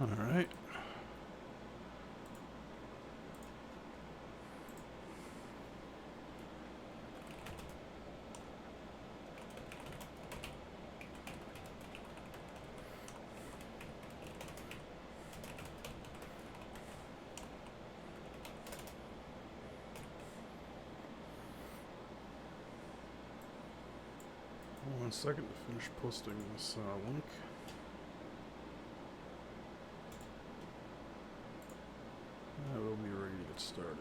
Alright. One second to finish posting this link. We'll be ready to get started.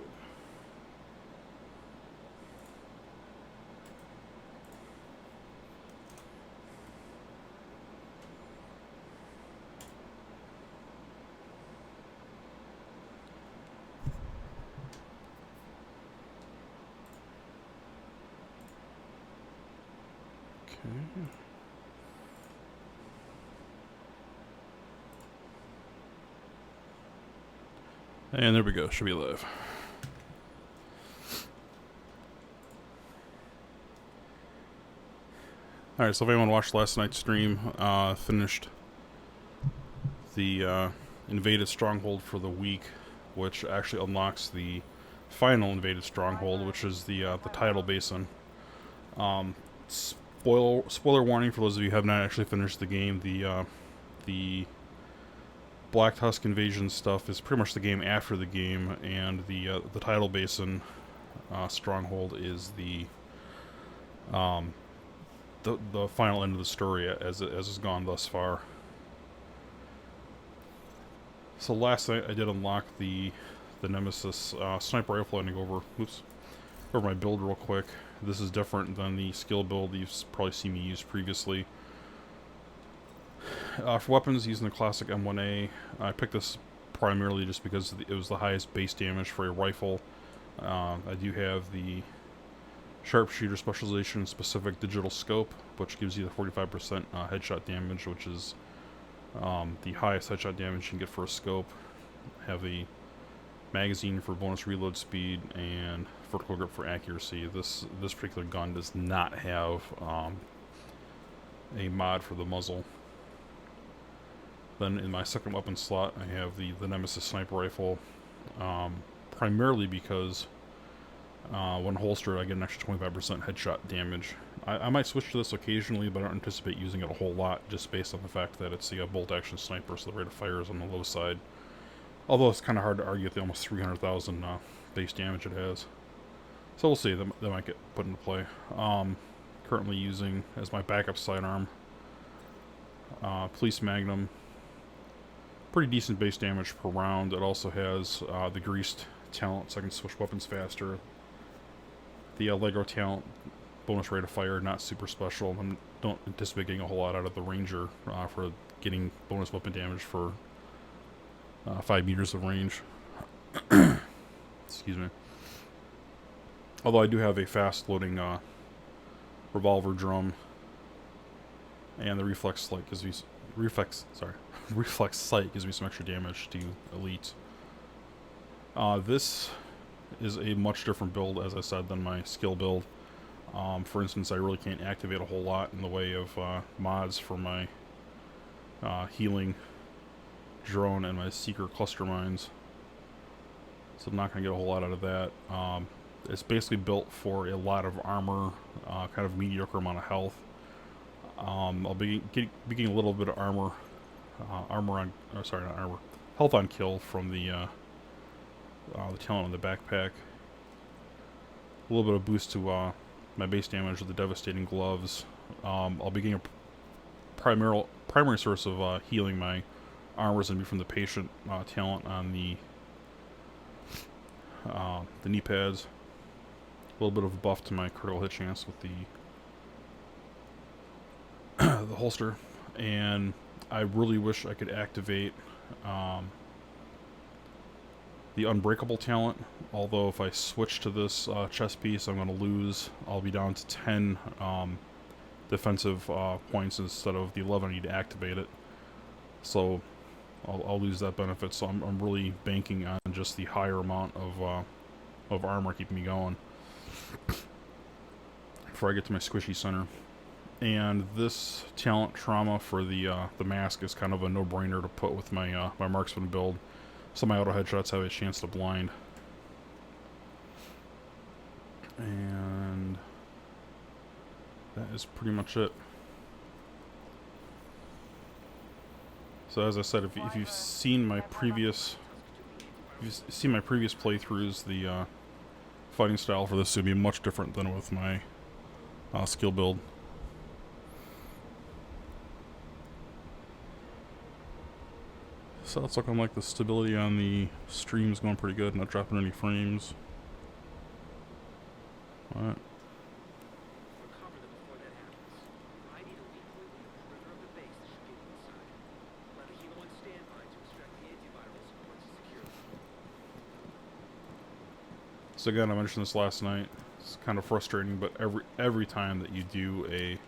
Okay. And there we go, should be live. Alright, so if anyone watched last night's stream, finished the invaded stronghold for the week, which actually unlocks the final invaded stronghold, which is the Tidal Basin. Spoiler warning for those of you who have not actually finished the game, the Black Tusk invasion stuff is pretty much the game after the game, and the Tidal Basin stronghold is the final end of the story as has gone thus far. So last night I did unlock the Nemesis sniper rifle. I'm gonna go over my build real quick. This is different than the skill build you've probably seen me use previously. For weapons, using the classic M1A, I picked this primarily just because it was the highest base damage for a rifle. I do have the Sharpshooter specialization specific digital scope, which gives you the 45% headshot damage, which is the highest headshot damage you can get for a scope. Have a magazine for bonus reload speed and vertical grip for accuracy. This particular gun does not have a mod for the muzzle. Then in my second weapon slot, I have the Nemesis sniper rifle, primarily because when holstered, I get an extra 25% headshot damage. I might switch to this occasionally, but I don't anticipate using it a whole lot, just based on the fact that it's the bolt-action sniper, so the rate of fire is on the low side. Although it's kind of hard to argue with the almost 300,000 base damage it has. So we'll see, that might get put into play. Currently using, as my backup sidearm, Police Magnum. Pretty decent base damage per round. It also has the greased talent, so I can switch weapons faster. The Allegro talent, bonus rate of fire, not super special. I don't anticipate getting a whole lot out of the Ranger for getting bonus weapon damage for 5 meters of range. Excuse me. Although I do have a fast loading revolver drum, and the reflex sight gives me some extra damage to elite. This is a much different build, as I said, than my skill build. For instance, I really can't activate a whole lot in the way of mods for my healing drone and my seeker cluster mines, so I'm not going to get a whole lot out of that. It's basically built for a lot of armor, kind of mediocre amount of health. I'll be getting a little bit of health on kill from the talent on the backpack. A little bit of boost to my base damage with the devastating gloves. I'll be getting a primary source of healing my armor is going to be from the patient talent on the kneepads. A little bit of a buff to my critical hit chance with the holster, and I really wish I could activate the unbreakable talent, although if I switch to this chest piece, I'm going to lose. I'll be down to 10 defensive points instead of the 11 I need to activate it, so I'll lose that benefit. So I'm really banking on just the higher amount of armor keeping me going before I get to my squishy center. And this talent trauma for the mask is kind of a no-brainer to put with my my marksman build, so my auto headshots have a chance to blind. And that is pretty much it. So as I said, if you've seen my previous playthroughs, the fighting style for this would be much different than with my skill build. So it's looking like the stability on the stream's going pretty good, not dropping any frames. What? So again, I mentioned this last night. It's kind of frustrating, but every time that you do a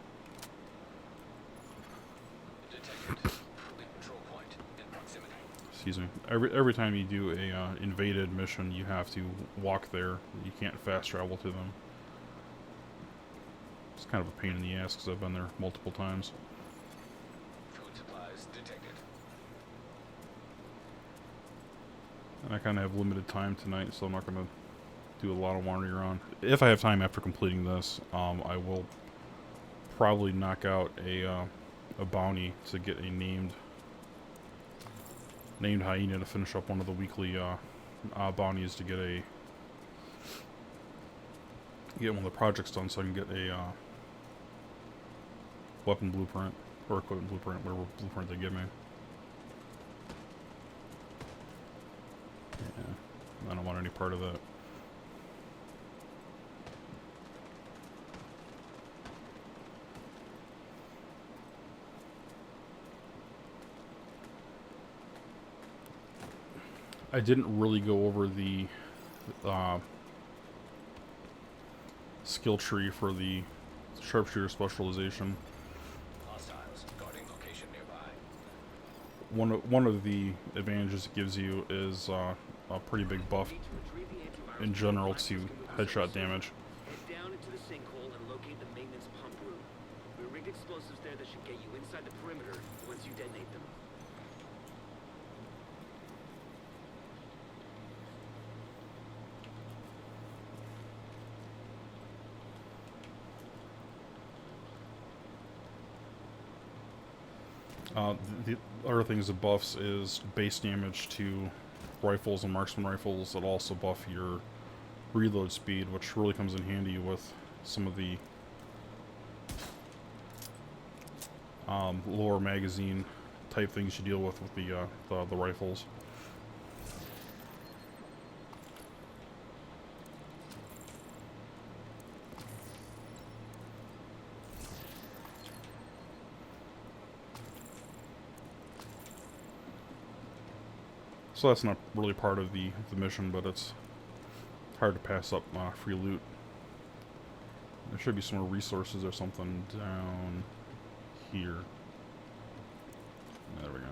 excuse me, every time you do a invaded mission, you have to walk there. You can't fast travel to them. It's kind of a pain in the ass because I've been there multiple times. Food supplies detected. And I kind of have limited time tonight, so I'm not going to do a lot of wandering around. If I have time after completing this, I will probably knock out a bounty to get a named hyena to finish up one of the weekly bounties to get one of the projects done, so I can get a weapon blueprint or equipment blueprint, whatever blueprint they give me. Yeah, I don't want any part of that. I didn't really go over the skill tree for the sharpshooter specialization. Hostiles guarding location nearby. One of the advantages it gives you is a pretty big buff in general to headshot damage. Head down into the sinkhole and locate the maintenance pump room. We rigged explosives there that should get you inside the perimeter once you detonate them. The other things it buffs is base damage to rifles and marksman rifles. It also buff your reload speed, which really comes in handy with some of the lower magazine type things you deal with the rifles. So that's not really part of the mission, but it's hard to pass up free loot. There should be some more resources or something down here. There we go.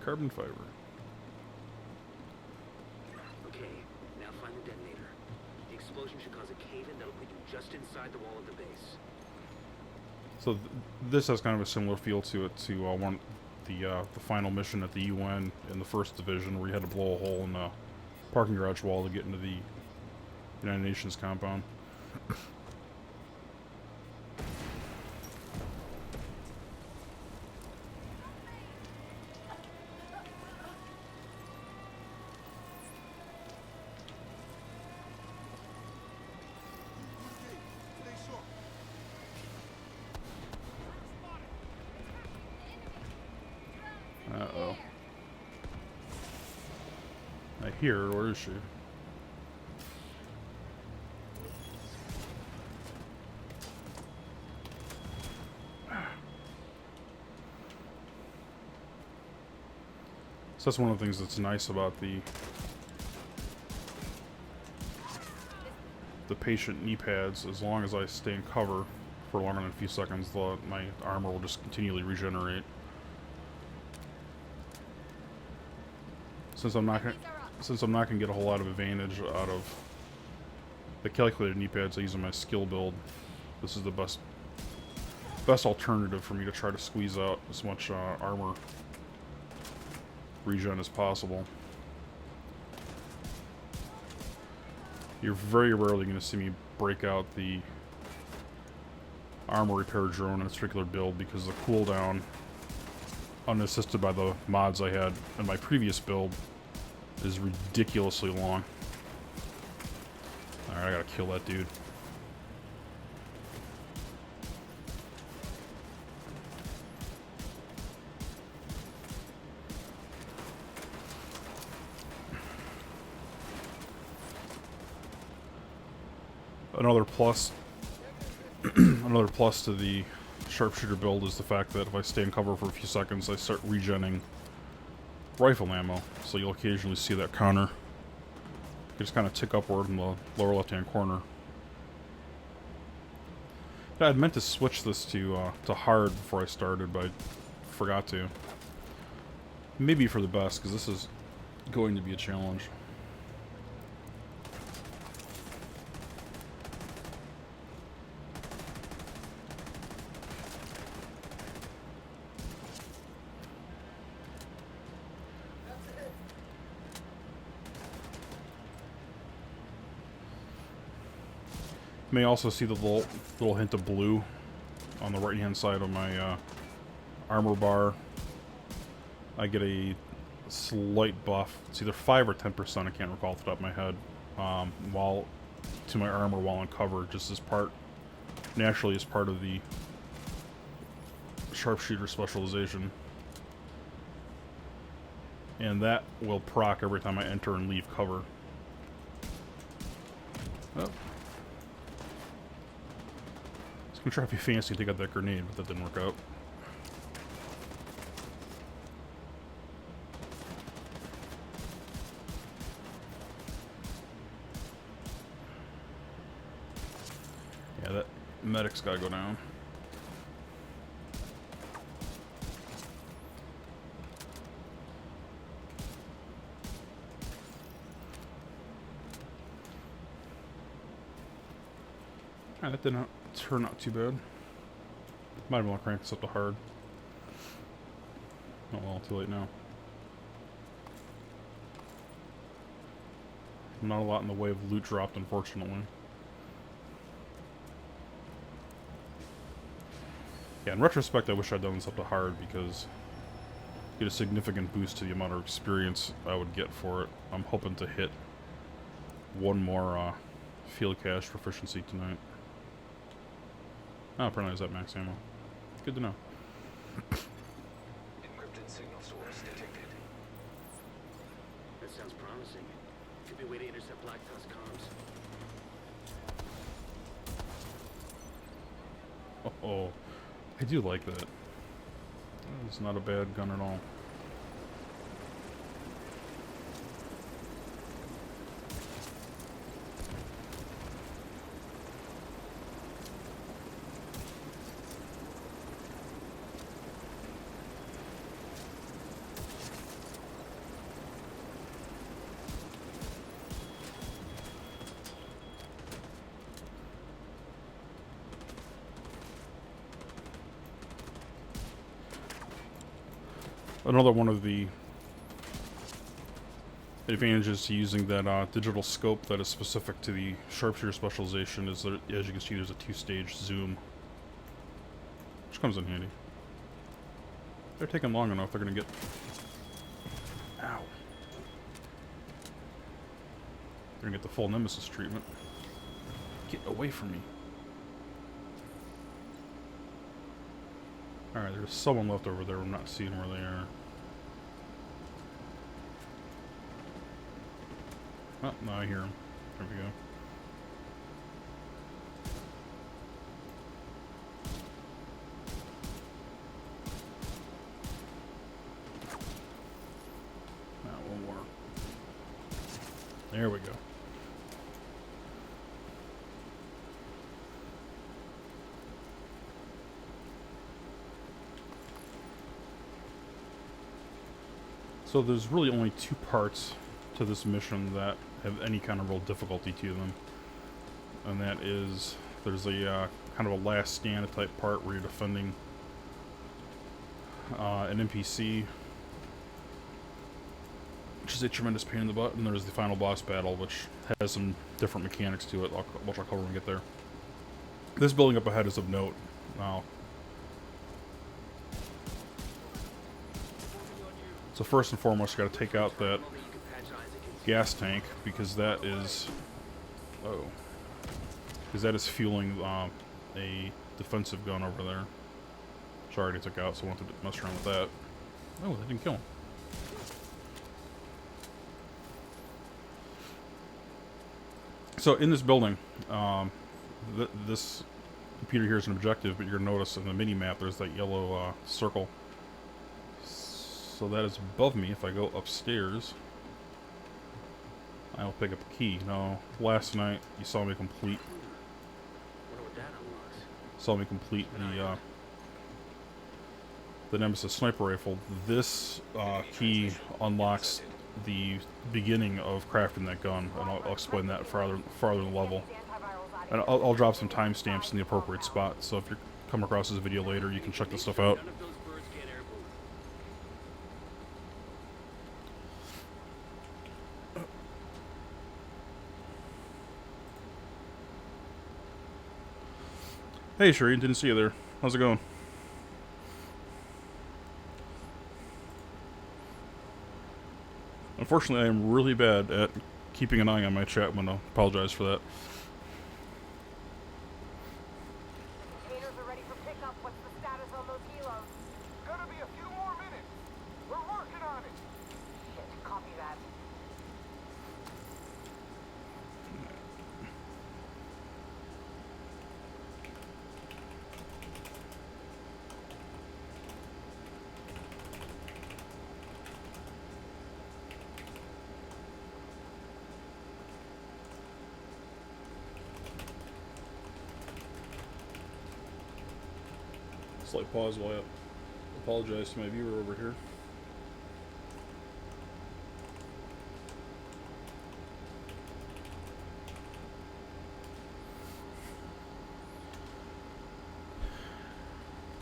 Carbon fiber. Okay, now find the detonator. The explosion should cause a cave-in that'll put you just inside the wall of the base. So this has kind of a similar feel to it to the final mission at the UN in the 1st Division, where you had to blow a hole in the parking garage wall to get into the United Nations compound. Uh-oh. I hear her. Where is she? So that's one of the things that's nice about the patient knee pads. As long as I stay in cover for longer than a few seconds, my armor will just continually regenerate. Since I'm not gonna get a whole lot of advantage out of the calculated knee pads I use in my skill build, this is the best alternative for me to try to squeeze out as much armor regen as possible. You're very rarely going to see me break out the armor repair drone in a particular build because the cooldown, unassisted by the mods I had in my previous build, is ridiculously long. Alright, I gotta kill that dude. Another plus another plus to the Sharpshooter build is the fact that if I stay in cover for a few seconds, I start regenning rifle ammo. So you'll occasionally see that counter just kind of tick upward in the lower left-hand corner. Yeah, I'd meant to switch this to hard before I started, but I forgot to. Maybe for the best, because this is going to be a challenge. You may also see the little hint of blue on the right hand side of my armor bar. I get a slight buff. It's either 5 or 10%, I can't recall off the top of my head, while to my armor while in cover, just as part, naturally as part of the Sharpshooter specialization. And that will proc every time I enter and leave cover. Oh. I'm trying to be fancy and take out that grenade, but that didn't work out. Yeah, that medic's gotta go down. Alright, that did not turn out too bad. Might have want to crank this up to hard. Oh well, too late now. Not a lot in the way of loot dropped, unfortunately. Yeah, in retrospect, I wish I'd done this up to hard because get a significant boost to the amount of experience I would get for it. I'm hoping to hit one more field cache proficiency tonight. Oh, apparently is that max ammo. Good to know. Encrypted signal source detected. That sounds promising. Could be a way to intercept Black Tusk comms. Oh, I do like that. It's not a bad gun at all. Another one of the advantages to using that digital scope that is specific to the Sharpshooter specialization is that, as you can see, there's a 2-stage zoom, which comes in handy. If they're taking long enough, they're going to get... Ow. They're going to get the full Nemesis treatment. Get away from me. Alright, there's someone left over there. I'm not seeing where they are. Oh, no, I hear him. There we go. Now, one more. There we go. So there's really only 2 parts to this mission that have any kind of real difficulty to them. And that is there's a kind of a last stand type part where you're defending an NPC, which is a tremendous pain in the butt, and there's the final boss battle, which has some different mechanics to it, which I'll cover when we get there. This building up ahead is of note. Now, so first and foremost, you got to take out that gas tank, because that is fueling a defensive gun over there, which I already took out, so I wanted to mess around with that. Oh, that didn't kill him. So in this building, this computer here is an objective, but you're going to notice in the mini-map there's that yellow circle. So that is above me. If I go upstairs, I'll pick up a key. Now, last night you saw me complete the Nemesis sniper rifle. This key unlocks the beginning of crafting that gun, and I'll explain that farther in the level. And I'll drop some timestamps in the appropriate spot, so if you come across this video later, you can check this stuff out. Hey Sherry, didn't see you there. How's it going? Unfortunately, I am really bad at keeping an eye on my chat window. Apologize for that. Containers are ready for pickup. What's the status on those helos? Gonna be a few more minutes. We're working on it. Shit, copy that. Slight pause while I apologize to my viewer over here.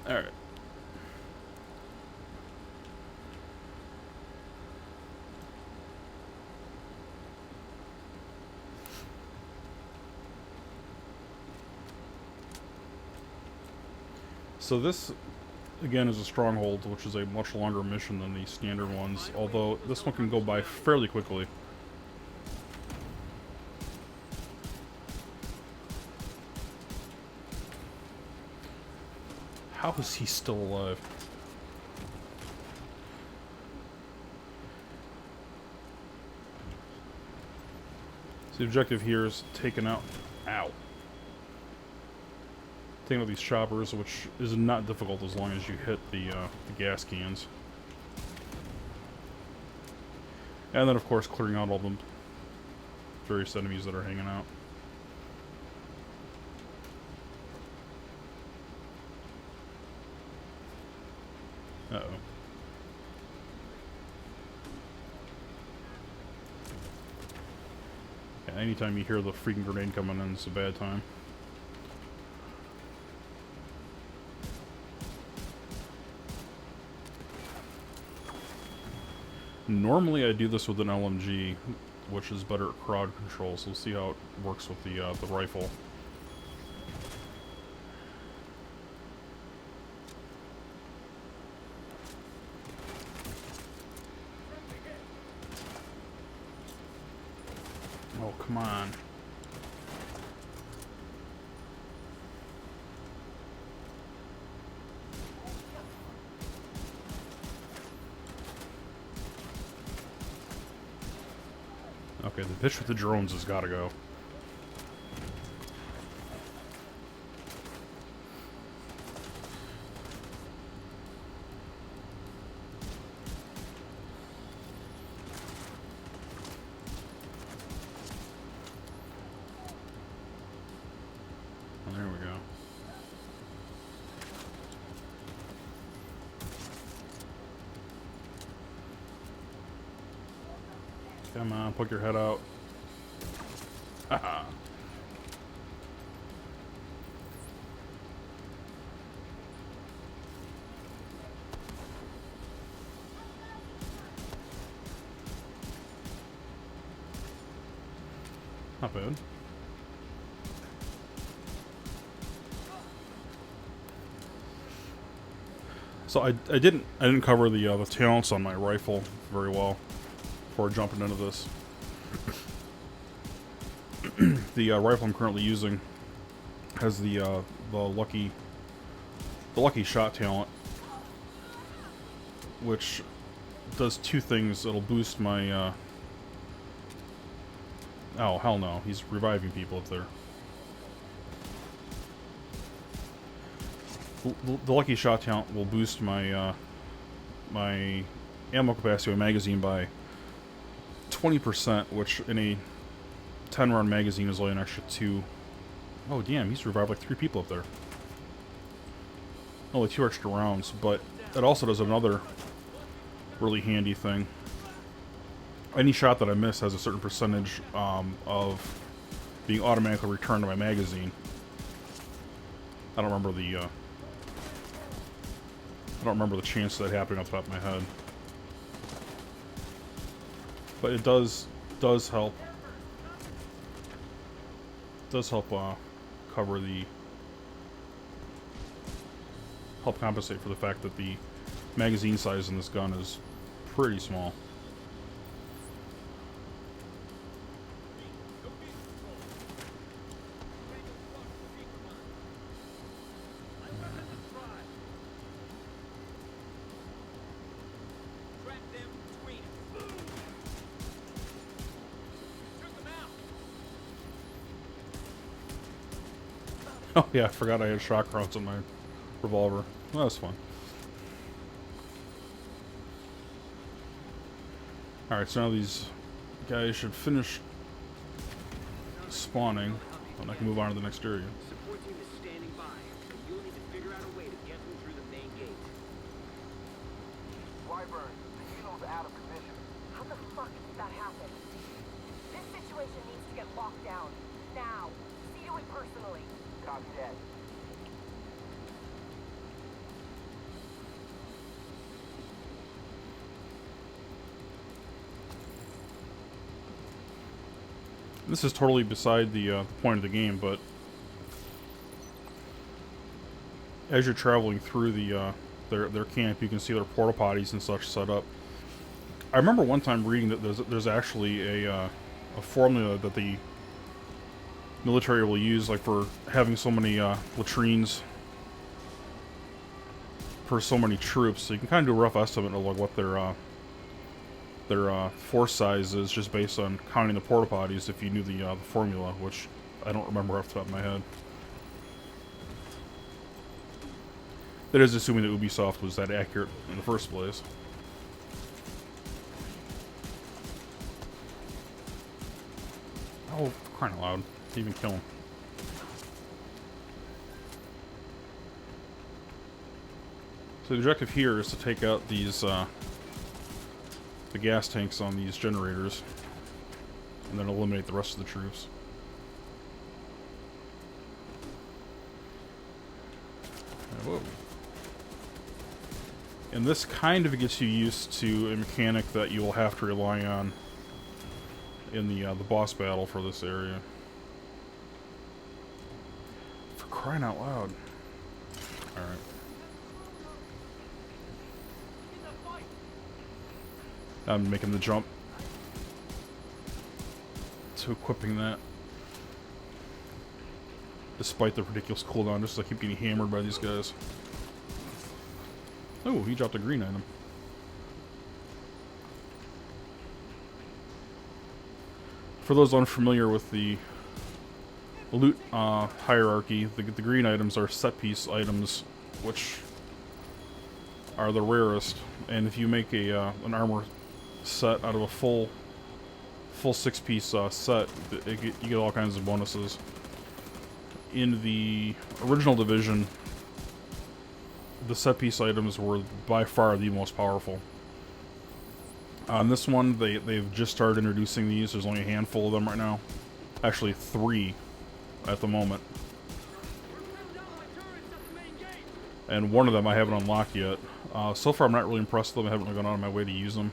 Alright. So this, again, is a stronghold, which is a much longer mission than the standard ones, although this one can go by fairly quickly. How is he still alive? So the objective here is taking out... Ow. Taking out these choppers, which is not difficult as long as you hit the gas cans. And then, of course, clearing out all the various enemies that are hanging out. Uh-oh. Yeah, anytime you hear the freaking grenade coming in, it's a bad time. Normally I do this with an LMG, which is better at crowd control, so we'll see how it works with the rifle. Oh, come on. Okay, the bitch with the drones has gotta go. Oh, there we go. Come on, poke your head out. Haha. not bad. So I didn't cover the talents on my rifle very well before jumping into this. The rifle I'm currently using has the lucky shot talent, which does two things. It'll boost my oh hell no, he's reviving people up there. The lucky shot talent will boost my my ammo capacity of my magazine by 20%, which in a 10-round magazine is only an extra 2. Oh damn, he's revived like 3 people up there. Only 2 extra rounds, but it also does another really handy thing. Any shot that I miss has a certain percentage of being automatically returned to my magazine. I don't remember the chance of that happening off the top of my head, but it does help. Cover the help compensate for the fact that the magazine size in this gun is pretty small. Oh yeah, I forgot I had shock rounds in my revolver. Well, that was fun. Alright, so now these guys should finish spawning, and I can move on to the next area. Support team is standing by, and you'll need to figure out a way to get them through the main gate. Wyvern, the helo's out of position. How the fuck did that happen? This situation needs to get locked down. Now. See to it personally. Copy that. This is totally beside the point of the game, but as you're traveling through the their camp, you can see their porta potties and such set up. I remember one time reading that there's actually a formula that the military will use, like for having so many latrines per so many troops. So you can kind of do a rough estimate of like what their force size is just based on counting the porta potties if you knew the formula, which I don't remember off the top of my head. That is assuming that Ubisoft was that accurate in the first place. Oh, for crying out loud. Didn't even kill him. So the objective here is to take out these the gas tanks on these generators, and then eliminate the rest of the troops. Whoa. And this kind of gets you used to a mechanic that you will have to rely on in the boss battle for this area. For crying out loud. Alright. I'm making the jump to equipping that. Despite the ridiculous cooldown, just as I keep getting hammered by these guys. Oh, he dropped a green item. For those unfamiliar with the loot hierarchy, the green items are set piece items, which are the rarest. And if you make an armor set out of a full 6-piece set, you get all kinds of bonuses. In the original division, the set piece items were by far the most powerful. On this one, they've just started introducing these. There's only a handful of them right now. Actually, 3 at the moment. And one of them I haven't unlocked yet. So far, I'm not really impressed with them. I haven't really gone out of my way to use them.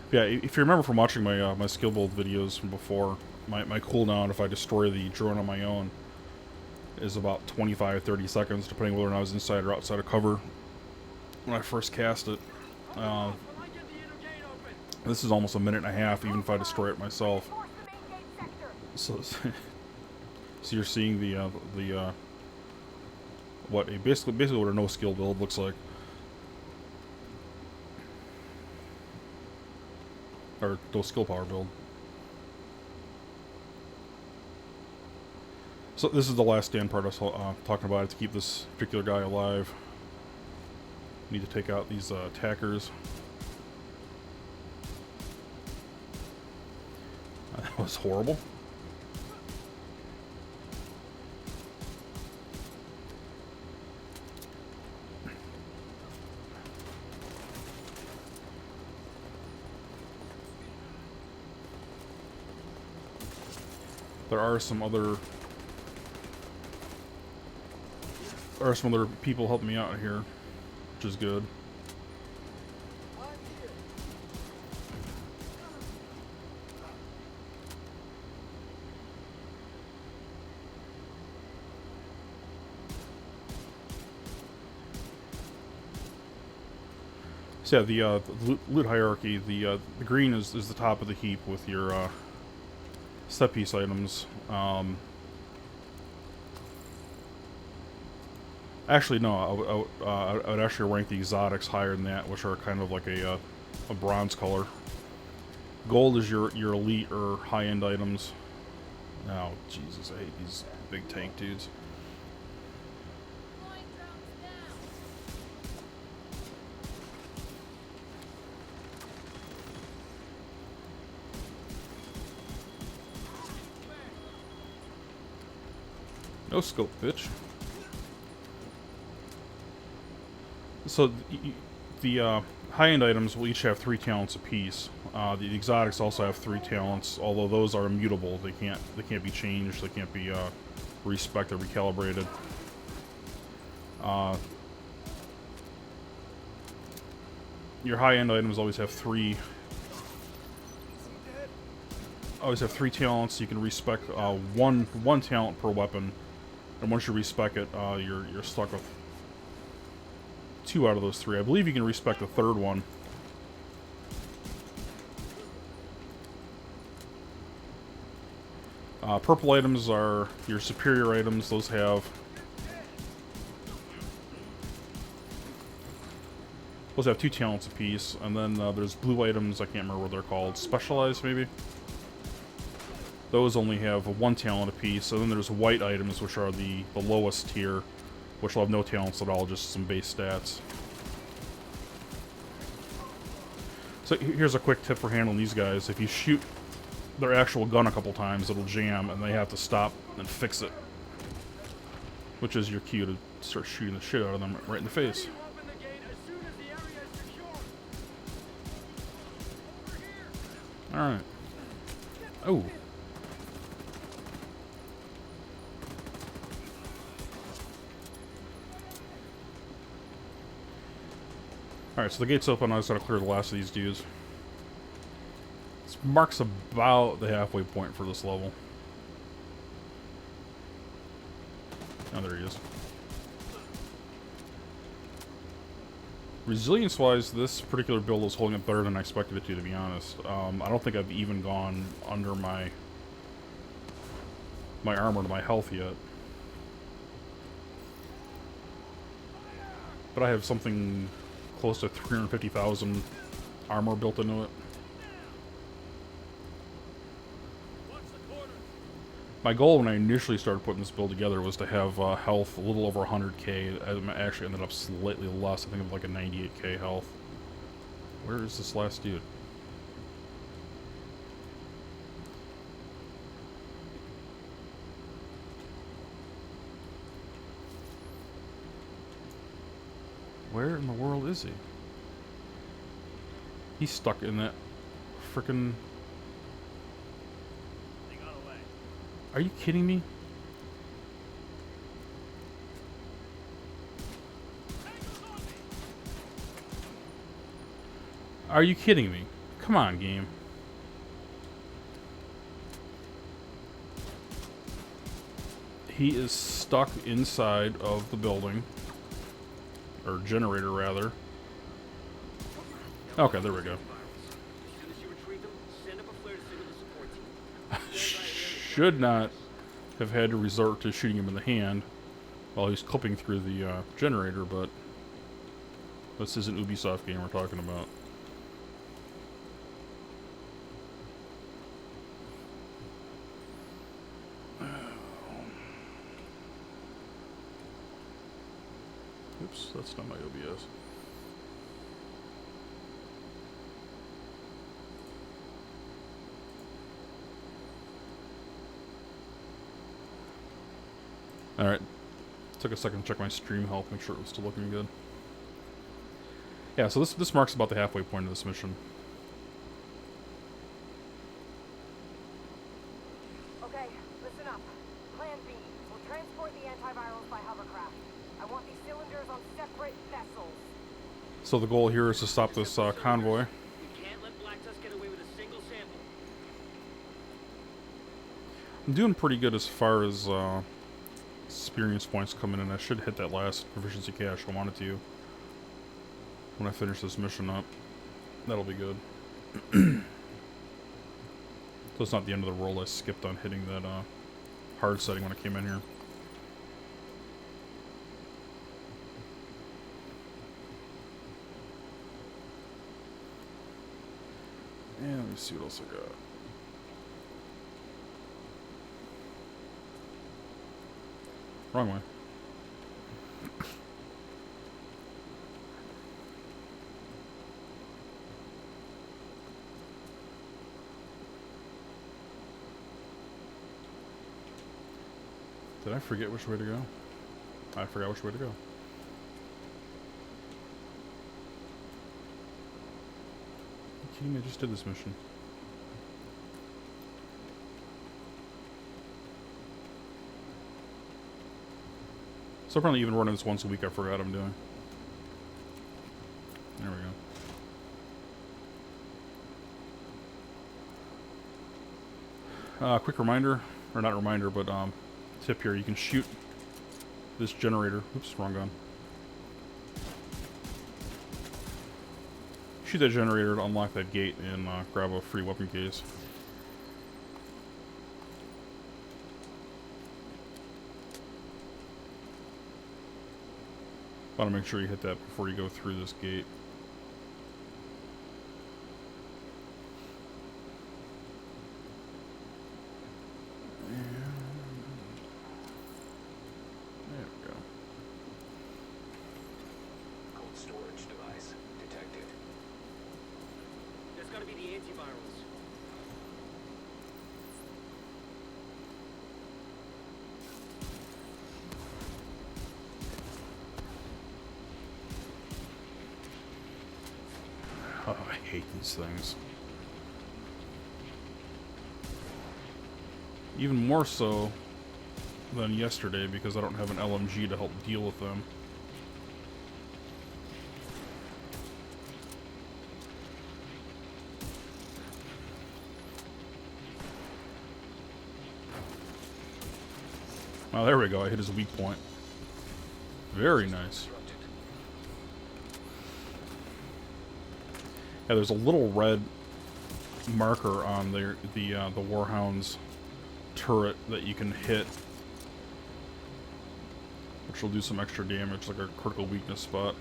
If Yeah, if you remember from watching my my skill build videos from before, my cooldown if I destroy the drone on my own is about 25-30 seconds, depending whether or not I was inside or outside of cover when I first cast it. This is almost a minute and a half, even if I destroy it myself. So, so you're seeing the what a basically what a no skill build looks like, or no skill power build. So this is the last stand part I was talking about. To keep this particular guy alive, need to take out these attackers. That was horrible. There are some other people helping me out here, which is good. So yeah, the loot hierarchy, the green is the top of the heap with your set piece items. Actually, no, I would actually rank the exotics higher than that, which are kind of like a bronze color. Gold is your elite or high-end items. Oh, Jesus, I hate these big tank dudes. No scope, bitch. So the high-end items will each have 3 talents apiece. The exotics also have 3 talents, although those are immutable. They can't be changed. They can't be respec'd or recalibrated. Your high-end items always have 3. Always have 3 talents. You can respec one talent per weapon, and once you respec it, you're stuck with 2 out of those 3. I believe you can respec the 3rd one. Purple items are your superior items. Those have Those have 2 talents apiece, and then there's blue items, I can't remember what they're called, specialized maybe? Those only have 1 talent apiece, and then there's white items, which are the lowest tier, which will have no talents at all, just some base stats. So here's a quick tip for handling these guys. If you shoot their actual gun a couple times, it'll jam, and they have to stop and fix it. Which is your cue to start shooting the shit out of them right in the face. Alright. Oh. Alright, so the gate's open. I just gotta clear the last of these dudes. This marks about the halfway point for this level. Oh, there he is. Resilience-wise, this particular build is holding up better than I expected it to be honest. I don't think I've even gone under my armor to my health yet. But I have something close to 350,000 armor built into it. My goal when I initially started putting this build together was to have health a little over 100k. I actually ended up slightly less. I think of like a 98k health. Where is this last dude? Where in the world is he? He's stuck in that frickin'... Are you kidding me? Are you kidding me? Come on, game. He is stuck inside of the building. Or generator, rather. Okay, there we go. As soon as you retrieve them, send up a flare to signal the support team. Should not have had to resort to shooting him in the hand while he's clipping through the generator, but this is an Ubisoft game we're talking about. Oops, that's not my OBS. Alright. Took a second to check my stream health, make sure it was still looking good. Yeah, so this marks about the halfway point of this mission. Okay, listen up. Plan B. We'll transport the antivirals by hovercraft. I want these cylinders on separate vessels. So the goal here is to stop this convoy. You can't let Black Tusk get away with a single sample. I'm doing pretty good as far as experience points coming in. I should hit that last proficiency cache I wanted to when I finish this mission up. That'll be good. So it's not the end of the roll. I skipped on hitting that hard setting when I came in here. And let me see what else I got. Wrong way. Did I forget which way to go? I forgot which way to go. Kidding me? I just did this mission. So probably even running this once a week. I forgot I'm doing. There we go. Quick reminder, or not reminder, but tip here: you can shoot this generator. Oops, wrong gun. Shoot that generator to unlock that gate and grab a free weapon case. Want to make sure you hit that before you go through this gate. There we go. Cold storage device detected. That's gotta be the antivirals. Oh, I hate these things. Even more so than yesterday because I don't have an LMG to help deal with them. Oh, there we go. I hit his weak point. Very nice. Yeah, there's a little red marker on the Warhound's turret that you can hit, which will do some extra damage, like a critical weakness spot.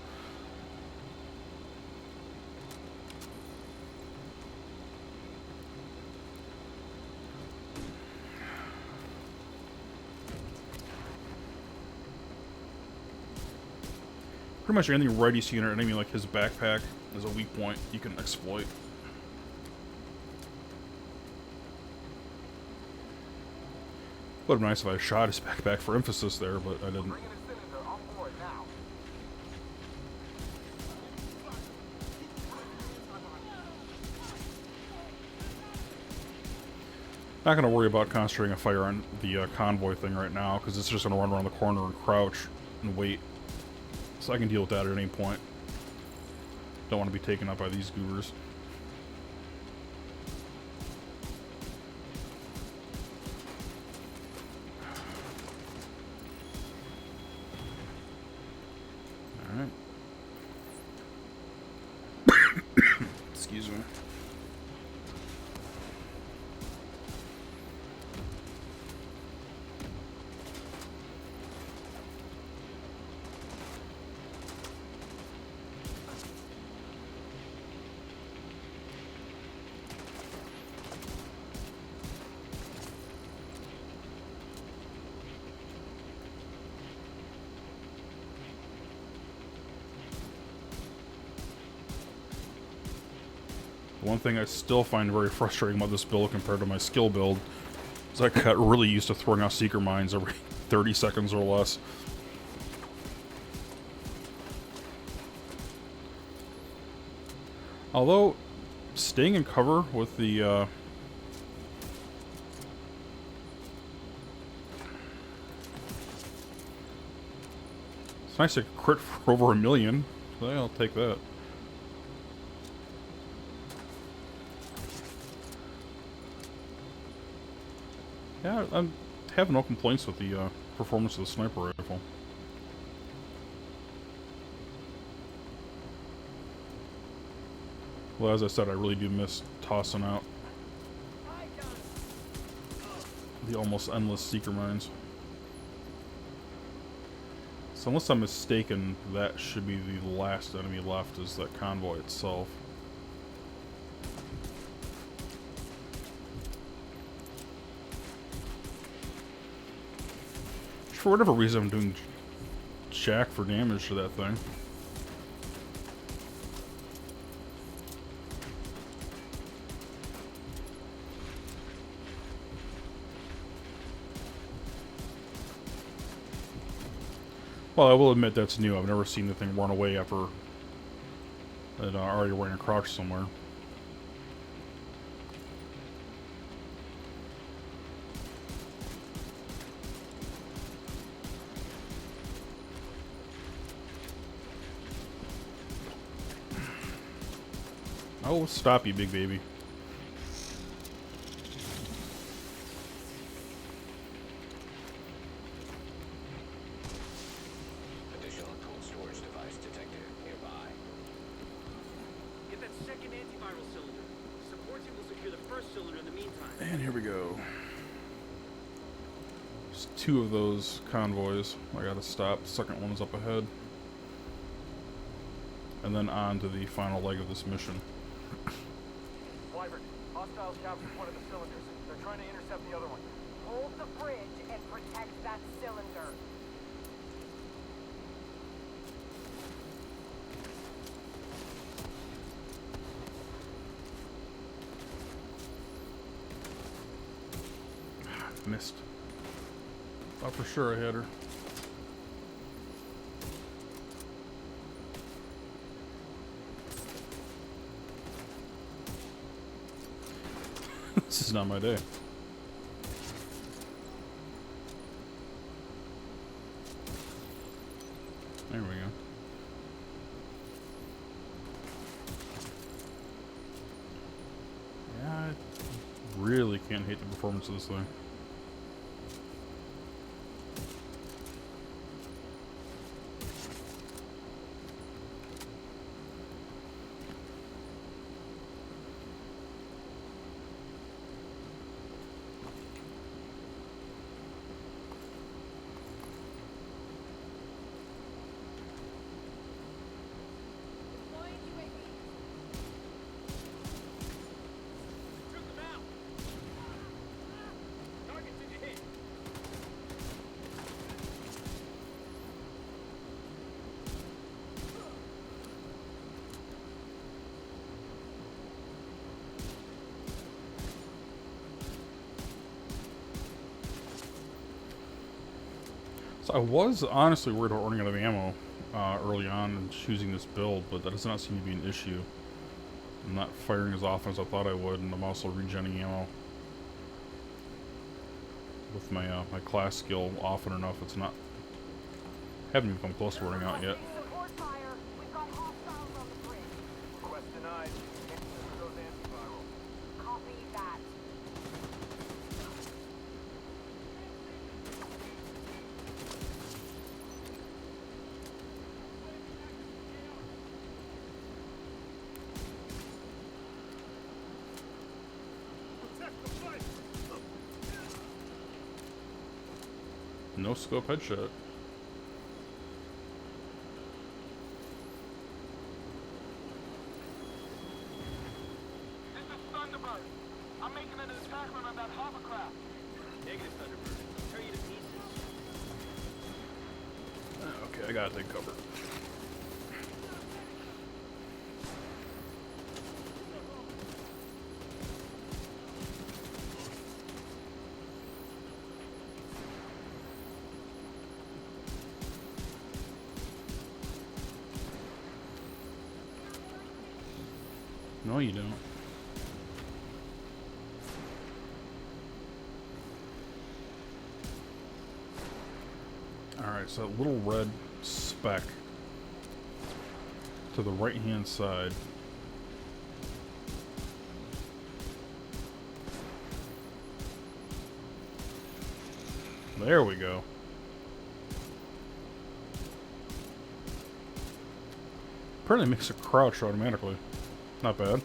Pretty much anything red you see in an enemy, like his backpack, is a weak point you can exploit. Would have been nice if I shot his backpack for emphasis there, but I didn't. Bringing a cylinder on board now. Not going to worry about concentrating a fire on the convoy thing right now, because it's just going to run around the corner and crouch and wait. So I can deal with that at any point. Don't want to be taken up by these goobers. Excuse me. One thing I still find very frustrating about this build compared to my skill build is I got really used to throwing out seeker mines every 30 seconds or less. Although, staying in cover with the it's nice to crit for over 1 million. So yeah, I'll take that. Yeah, I have no complaints with the performance of the sniper rifle. Well, as I said, I really do miss tossing out the almost endless seeker mines. So unless I'm mistaken, that should be the last enemy left, is that convoy itself. For whatever reason, I'm doing jack for damage to that thing. Well, I will admit that's new. I've never seen the thing run away after it already ran a crouch somewhere. I will stop you, big baby. Additional cold storage device detected nearby. Get that second antiviral cylinder. Support team will secure the first cylinder in the meantime. And here we go. There's 2 of those convoys. I gotta stop. The second one is up ahead. And then on to the final leg of this mission. Wyvern, hostiles captured one of the cylinders. They're trying to intercept the other one. Hold the bridge and protect that cylinder. Missed. Thought for sure I had her. This is not my day. There we go. Yeah, I really can't hate the performance of this thing. So I was honestly worried about running out of ammo early on and choosing this build, but that does not seem to be an issue. I'm not firing as often as I thought I would, and I'm also regenning ammo with my my class skill often enough. It's not, haven't even come close to running out yet. Support fire. We've got hostiles on the bridge. Quest denied. Can't deliver those antivirals. Copy that. No scope headshot. This is Thunderbird. I'm making an attack run on that hovercraft. Negative, Thunderbird. I'll tear you to pieces. Okay, I gotta take cover. No, you don't. Alright, so that little red speck to the right hand side. There we go. Apparently it makes a crouch automatically. Not bad.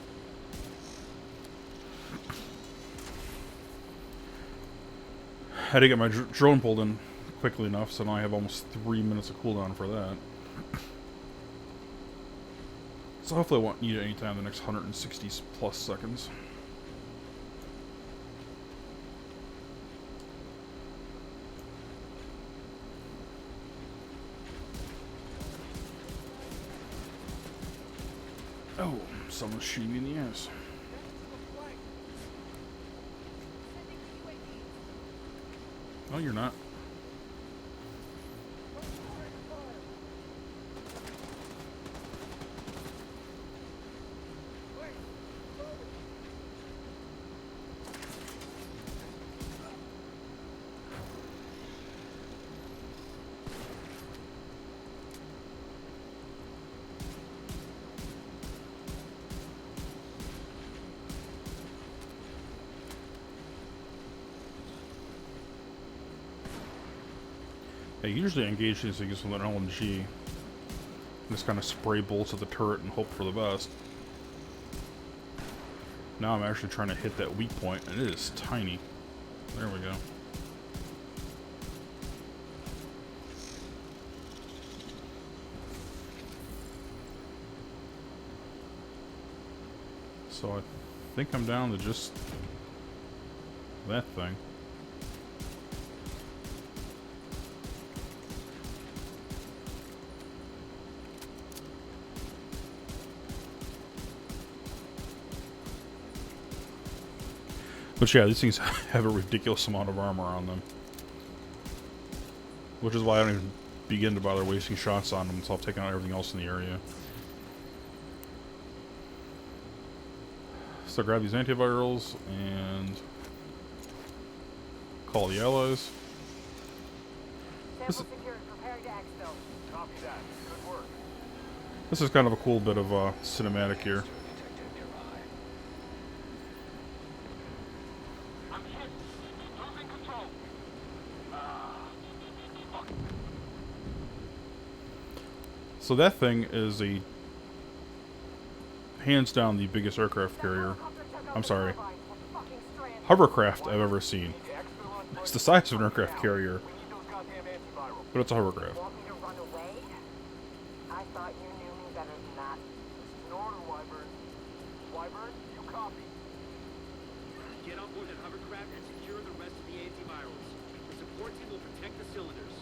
Had to get my drone pulled in quickly enough, so now I have almost 3 minutes of cooldown for that. So hopefully I won't need it anytime in the next 160 plus seconds. Oh, someone's shooting me in the ass. No, you're not. I usually engage these things with an LMG. Just kind of spray bullets at the turret and hope for the best. Now I'm actually trying to hit that weak point, and it is tiny. There we go. So I think I'm down to just that thing. But yeah, these things have a ridiculous amount of armor on them. Which is why I don't even begin to bother wasting shots on them until I've taken out everything else in the area. So grab these antivirals and call the allies. Sample secured. Preparing to exfil. Copy that. Good work. This is kind of a cool bit of cinematic here. Detected nearby. I'm hit. Losing control. Fuck. So that thing is a hands down the biggest aircraft carrier. I'm sorry, hovercraft I've ever seen. It's the size of an aircraft carrier, We need those goddamn antivirals. but it's a hovercraft. Want me to run away? I thought you knew me better than that. In order, Wyvern. Wyvern, you copy. Get on board that hovercraft and secure the rest of the antivirals. The support team will protect the cylinders.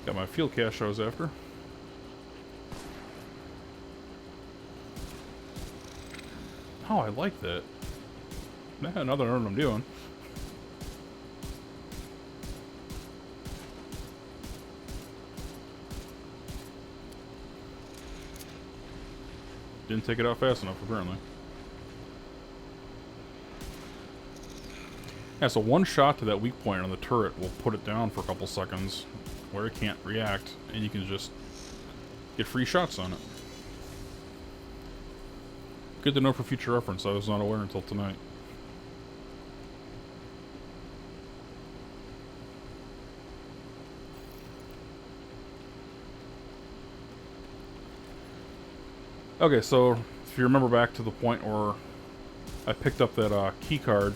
Got my field cache I was after. Oh, I like that. Now that I know what I'm doing. Didn't take it out fast enough, apparently. Yeah, so one shot to that weak point on the turret will put it down for a couple seconds where it can't react, and you can just get free shots on it. Good to know for future reference. I was not aware until tonight. Okay, so if you remember back to the point where I picked up that key card,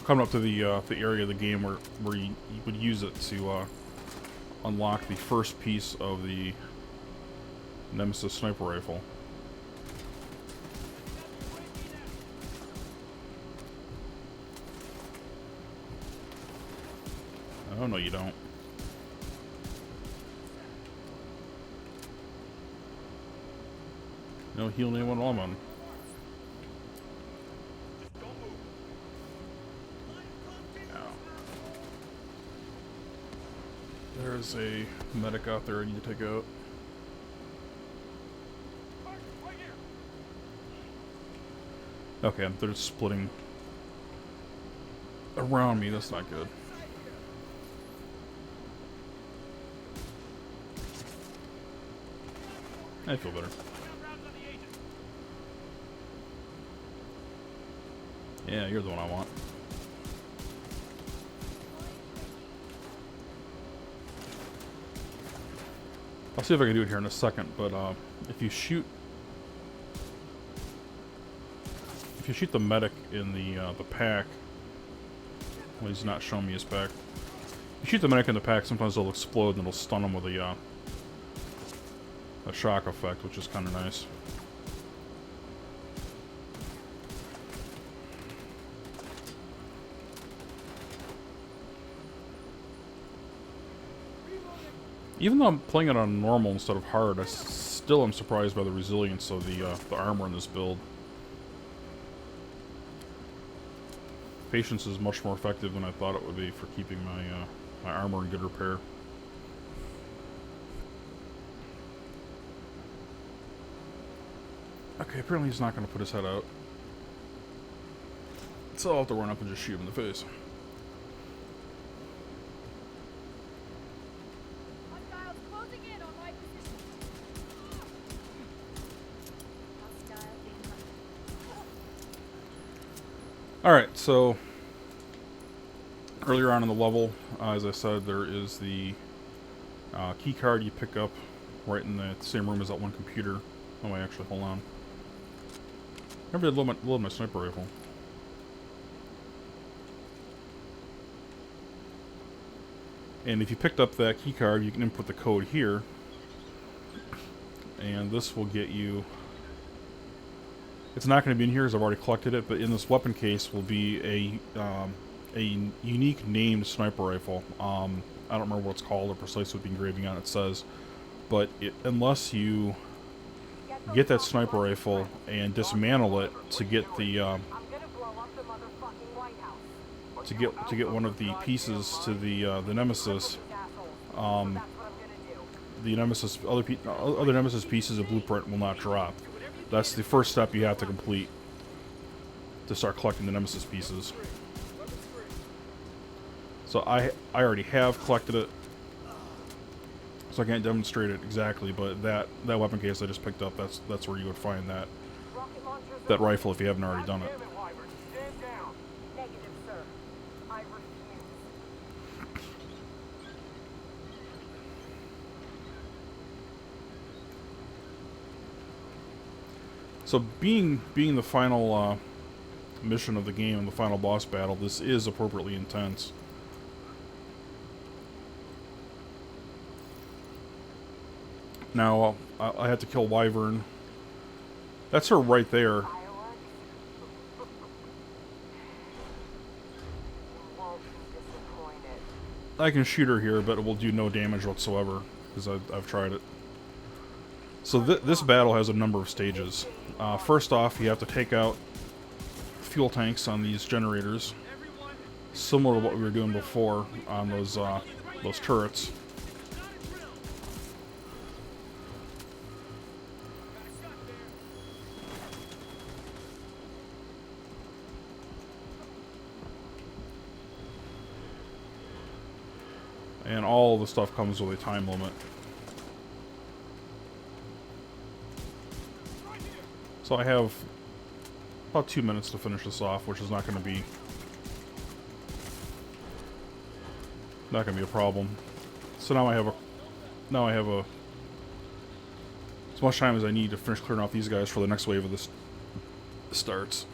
coming up to the area of the game where you would use it to unlock the first piece of the Nemesis sniper rifle. Oh, no, you don't. No heal anyone while I'm on. There's a medic out there I need to take out. Okay, they're just splitting around me. That's not good. I feel better. Yeah, you're the one I want. I'll see if I can do it here in a second, but if you shoot the medic in the pack, well, he's not showing me his pack. If you shoot the medic in the pack, sometimes they'll explode and it'll stun him with a shock effect, which is kind of nice. Even though I'm playing it on normal instead of hard, I still am surprised by the resilience of the armor in this build. Patience is much more effective than I thought it would be for keeping my armor in good repair. Okay, apparently he's not going to put his head out. So I'll have to run up and just shoot him in the face. Alright, so earlier on in the level, as I said, there is the key card you pick up right in the same room as that one computer. Oh wait, actually, hold on. Remember to load my sniper rifle. And if you picked up that key card, you can input the code here. And this will get you... It's not going to be in here as I've already collected it, but in this weapon case will be a unique named sniper rifle. I don't remember what it's called or precisely what the engraving on it says, but unless you get that sniper rifle and dismantle it to get the to get one of the pieces to the Nemesis, the Nemesis other Nemesis pieces of blueprint will not drop. That's the first step you have to complete to start collecting the Nemesis pieces. So I already have collected it, so I can't demonstrate it exactly. But that weapon case I just picked up, that's where you would find that rifle if you haven't already done it. So being the final mission of the game and the final boss battle, this is appropriately intense. Now, I had to kill Wyvern. That's her right there. I can shoot her here, but it will do no damage whatsoever, because I've tried it. So this battle has a number of stages. First off, you have to take out fuel tanks on these generators, similar to what we were doing before on those turrets. And all the stuff comes with a time limit. So I have about 2 minutes to finish this off, which is not going to be a problem. So now I have a as much time as I need to finish clearing off these guys for the next wave of this starts.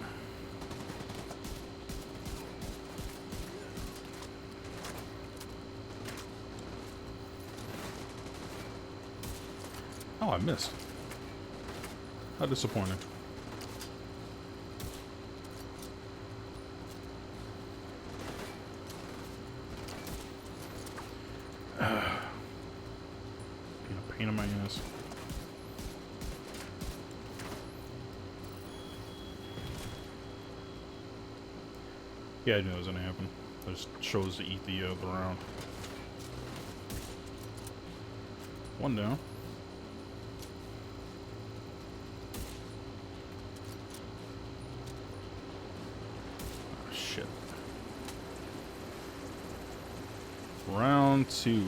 Oh, I missed. How disappointing. Being a pain in my ass. Yeah, I knew it was gonna happen. I just chose to eat the round. One down. Oh, shit. Round 2.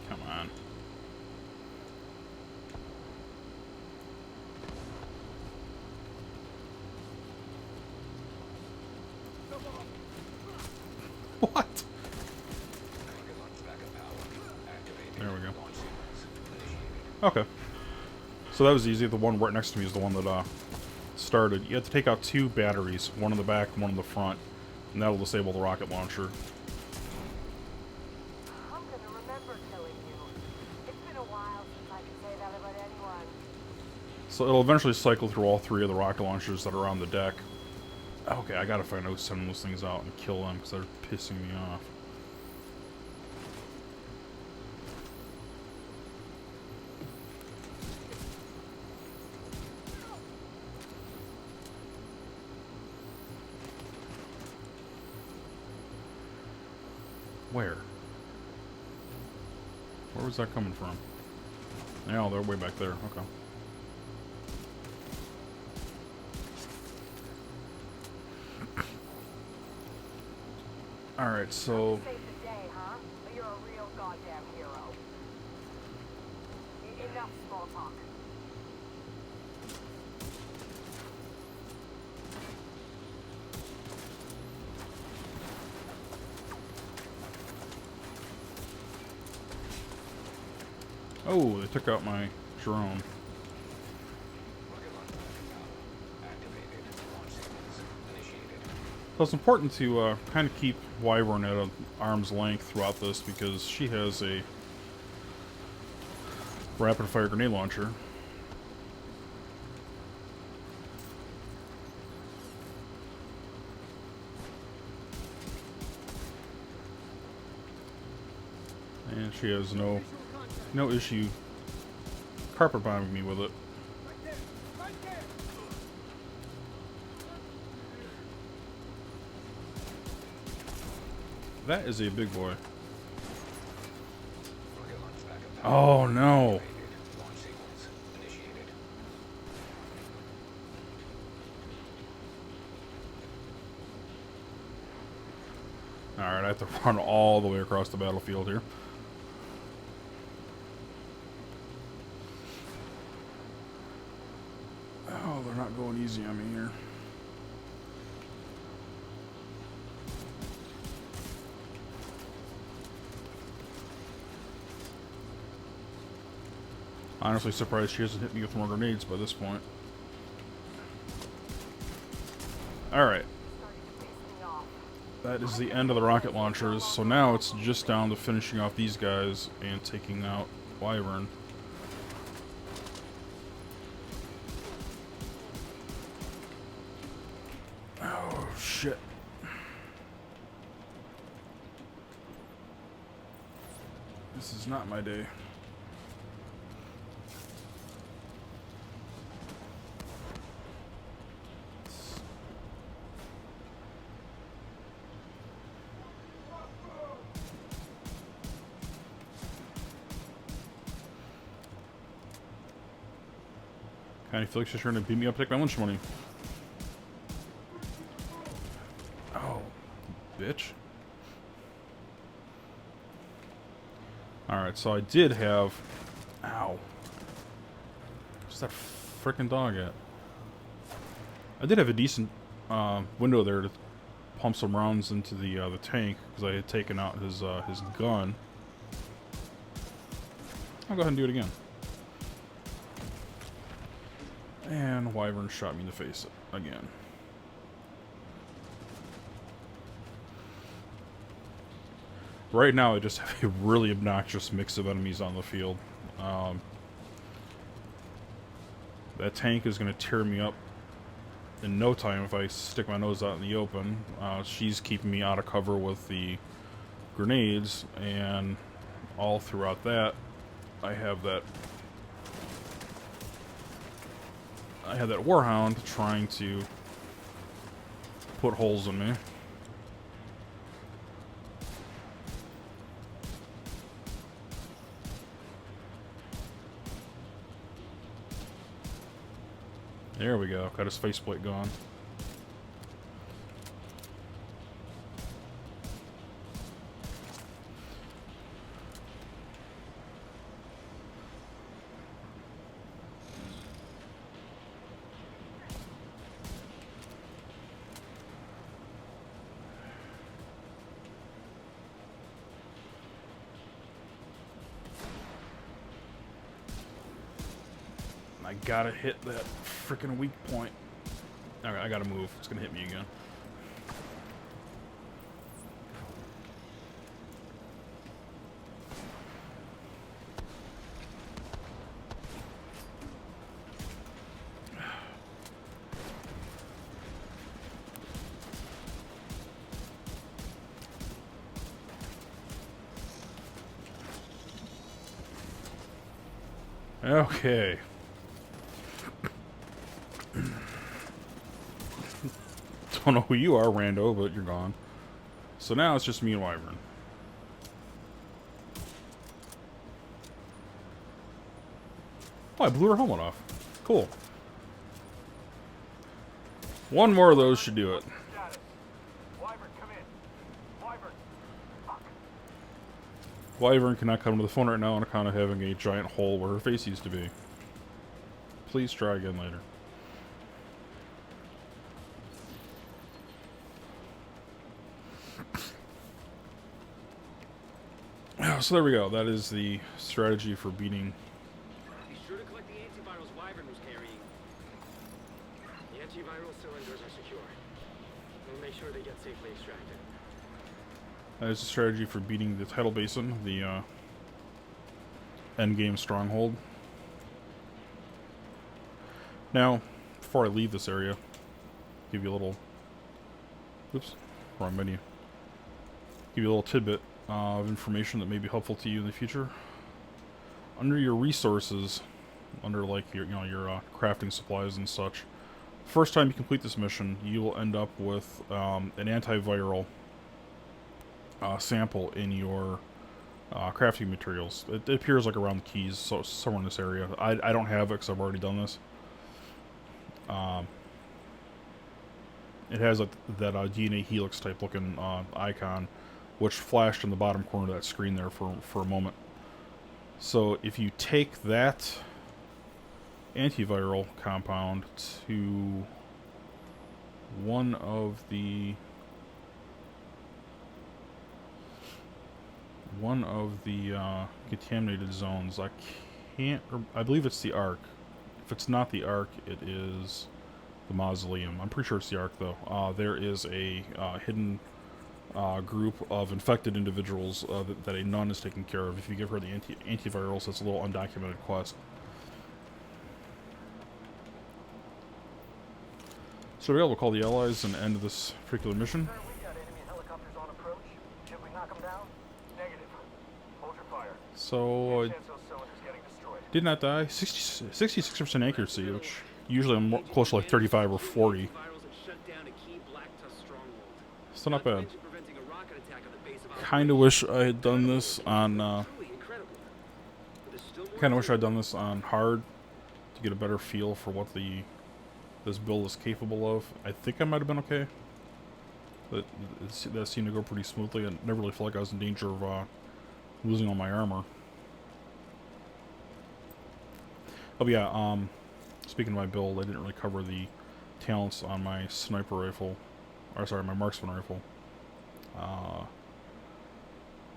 Come on. What? There we go. Okay. So that was easy. The one right next to me is the one that started. You have to take out 2 batteries, one in the back, one in the front, and that'll disable the rocket launcher. I'm gonna remember killing you. It's been a while since I could say that about anyone. So it'll eventually cycle through all 3 of the rocket launchers that are on the deck. Okay, I gotta find out sending those things out and kill them because they're pissing me off. Where? Where was that coming from? Yeah, they're way back there. Okay. Alright, so... Save the day, huh? But you're a real goddamn hero. Enough small talk. Oh, they took out my drone. So it's important to kind of keep Wyvern at an arm's length throughout this because she has a rapid-fire grenade launcher. And she has no issue carpet bombing me with it. That is a big boy. Oh no. Alright, I have to run all the way across the battlefield here. Oh, they're not going easy on me here. Honestly surprised she hasn't hit me with more grenades by this point. Alright. That is the end of the rocket launchers, so now it's just down to finishing off these guys and taking out Wyvern. Oh, shit. This is not my day. Kinda feel like she's trying to beat me up to take my lunch money. Oh, bitch. Alright, so I did have... Ow. Where's that frickin' dog at? I did have a decent window there to pump some rounds into the tank, because I had taken out his gun. I'll go ahead and do it again. And Wyvern shot me in the face again. Right now, I just have a really obnoxious mix of enemies on the field. That tank is going to tear me up in no time if I stick my nose out in the open. She's keeping me out of cover with the grenades, and all throughout that, I have that Warhound trying to put holes in me. There we go. Got his faceplate gone. I gotta hit that freaking weak point. Alright, I gotta move. It's gonna hit me again. Okay. Don't know who you are, Rando, but you're gone. So now it's just me and Wyvern. Oh, I blew her helmet off. Cool. One more of those should do it. Status. Wyvern, come in. Wyvern. Fuck. Wyvern cannot come to the phone right now on account of having a giant hole where her face used to be. Please try again later. So there we go. That is the strategy for beating. Be sure to collect the antivirals Wyvern was carrying. The antiviral cylinders are secure. We'll make sure they get safely extracted. That is the strategy for beating the Tidal Basin, the endgame stronghold. Now, before I leave this area, give you a little. Oops, wrong menu. Give you a little tidbit of information that may be helpful to you in the future. Under your resources, under like your crafting supplies and such, first time you complete this mission, you will end up with an antiviral sample in your crafting materials. It appears like around the keys, so somewhere in this area. I don't have it because I've already done this. It has like that DNA helix type looking icon, which flashed in the bottom corner of that screen there for a moment. So if you take that antiviral compound to one of the contaminated zones, I believe it's the Ark. If it's not the Ark, it is the Mausoleum. I'm pretty sure it's the Ark though. There is a hidden group of infected individuals that a nun is taking care of. If you give her the antivirals, that's a little undocumented quest. So we'll call the allies and end this particular mission. Sir, we got enemy helicopters on approach. Should we knock them down? Negative. Hold your fire. So I Chance those cylinders getting destroyed. did not die. 66% accuracy, which usually I'm more close to like 35 or 40. Antivirals have shut down a key Black Tusk stronghold. Still not bad. Preventing a rocket attack on the base of Kind of wish I had done this on. Truly incredible. But there's still more Kind of wish I'd done this on hard to get a better feel for what this build is capable of. I think I might have been okay. That seemed to go pretty smoothly. I never really felt like I was in danger of losing all my armor. Oh yeah, speaking of my build, I didn't really cover the talents on my sniper rifle. Or sorry, my marksman rifle.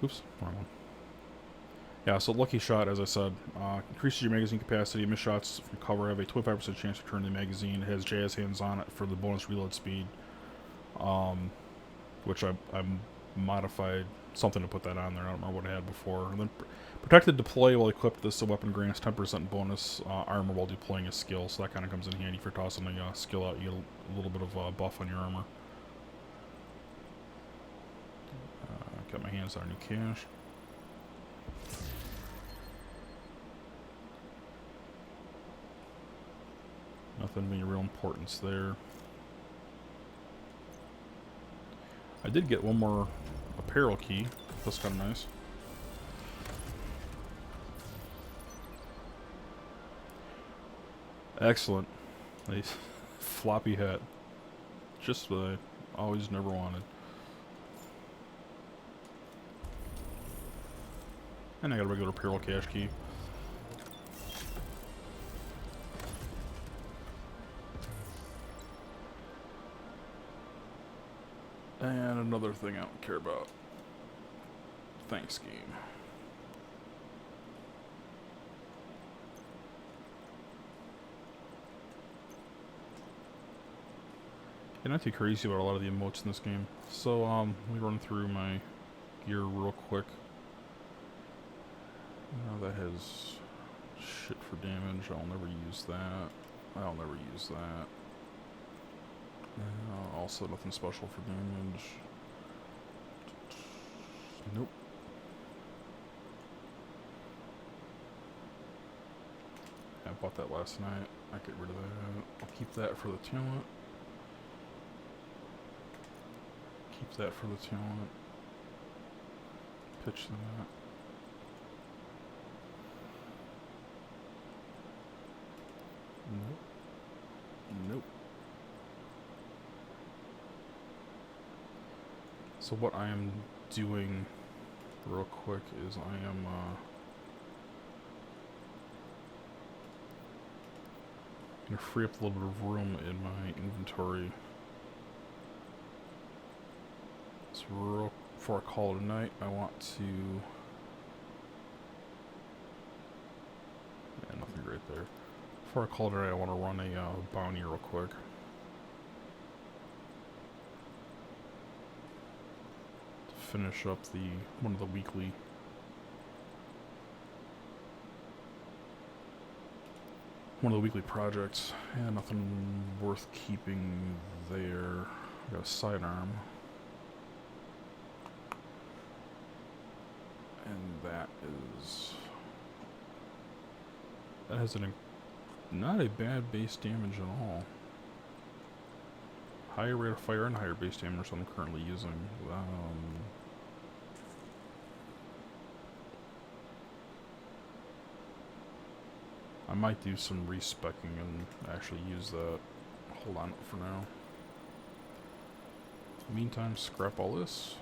Oops, wrong one. Yeah, so Lucky Shot, as I said, increases your magazine capacity. Miss shots from cover have a 25% chance to return the magazine. It has jazz hands on it for the bonus reload speed, which I modified something to put that on there. I don't remember what I had before. And then protected deploy while equipped. This weapon grants 10% bonus armor while deploying a skill, so that kind of comes in handy for tossing a skill out. You get a little bit of buff on your armor. Got my hands on new cash. Nothing of any real importance there. I did get one more apparel key. That's kind of nice. Excellent. Nice floppy hat. Just what I always never wanted. And I got a regular apparel cash key. And another thing I don't care about. Thanks game. Yeah, not too crazy about a lot of the emotes in this game. So, let me run through my gear real quick. Now that has shit for damage. I'll never use that. I'll never use that. Also nothing special for damage. Nope. I bought that last night. I get rid of that. I'll keep that for the talent. Keep that for the talent. Pitch that. Nope. Nope. So what I am doing real quick is I am gonna free up a little bit of room in my inventory. So real before I call it a night, I want to nothing great there. Before I call it a night, I want to run a bounty real quick. Finish up one of the weekly projects. Yeah, nothing worth keeping there. I got a sidearm, and that has not a bad base damage at all. Higher rate of fire and higher base damage I'm currently using. I might do some respecking and actually use that. Hold on for now. Meantime, scrap all this.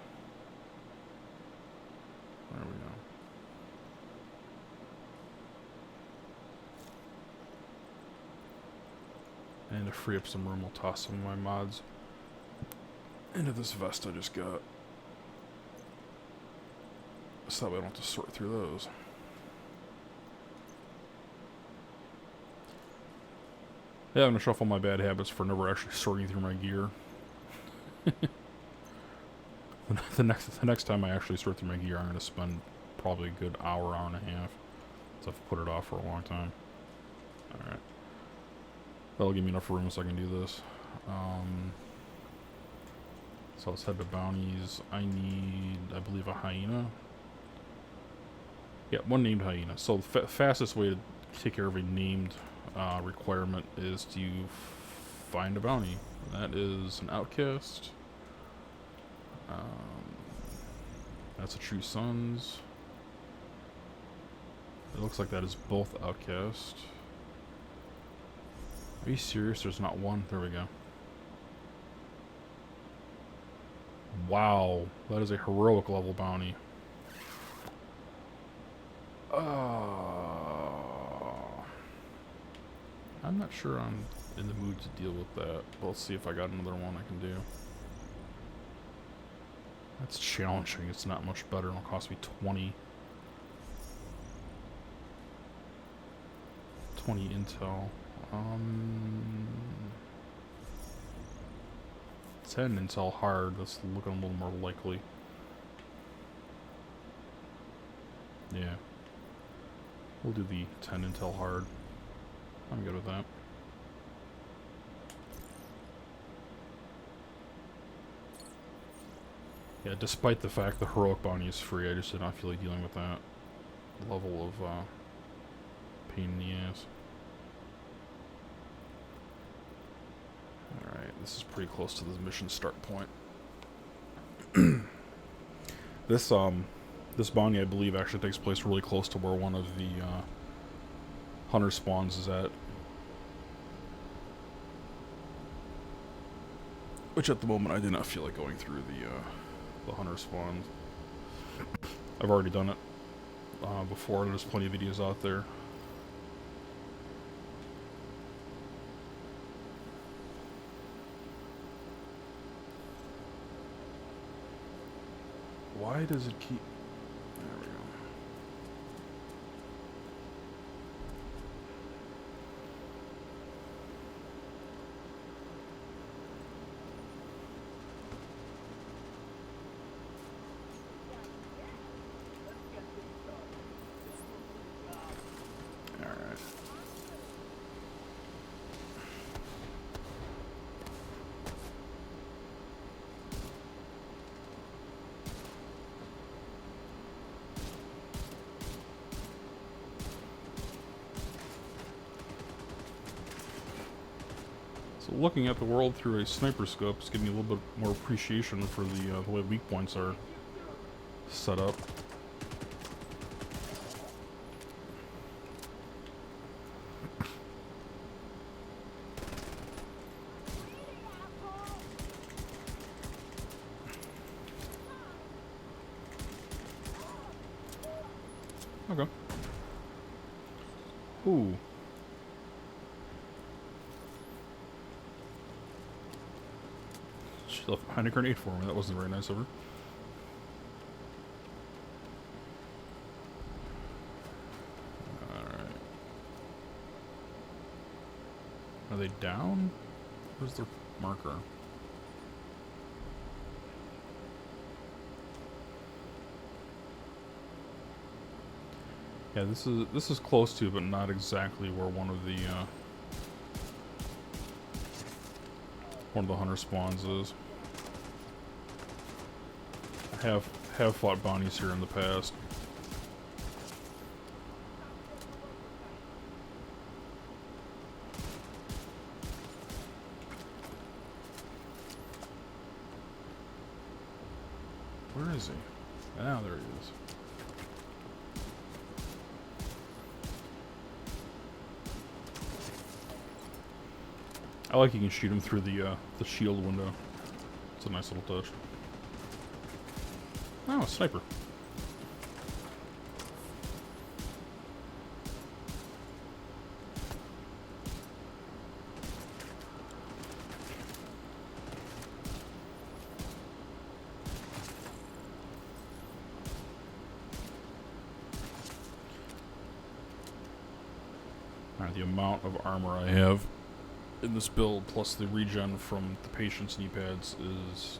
There we go. And to free up some room, I'll toss some of my mods into this vest I just got. So that way I don't have to sort through those. Yeah, I'm gonna shuffle my bad habits for never actually sorting through my gear. the next time I actually sort through my gear, I'm gonna spend probably a good hour and a half. So I've put it off for a long time. Alright. That'll give me enough room so I can do this. So let's head to bounties. I need, I believe, a hyena. Yeah, one named hyena. So the fastest way to take care of a named requirement is to find a bounty. That is an outcast. That's a True Sons. It looks like that is both outcast. Are you serious? There's not one? There we go. Wow, that is a heroic level bounty. I'm not sure I'm in the mood to deal with that, but let's see if I got another one I can do. That's challenging. It's not much better. It'll cost me 20 intel. 10 intel hard. That's looking a little more likely. Yeah. We'll do the 10 intel hard. I'm good with that. Yeah, despite the fact the heroic bounty is free, I just did not feel like dealing with that level of pain in the ass. Alright, this is pretty close to the mission start point. This bounty, I believe, actually takes place really close to where one of the hunter spawns is at. Which at the moment I do not feel like going through the hunter spawns. I've already done it before. There's plenty of videos out there. Why does it keep... There we go. Alright. So looking at the world through a sniper scope is giving me a little bit more appreciation for the way weak points are set up. Okay. Ooh. She left behind a grenade for me. That wasn't very nice of her. Alright. Are they down? Where's their marker? Yeah, this is close to, but not exactly where one of the hunter spawns is. I have fought bounties here in the past. Where is he? Ah, there he is. I like you can shoot him through the shield window. It's a nice little touch. Oh, a sniper. Alright, the amount of armor I have in this build, plus the regen from the patient's kneepads, is,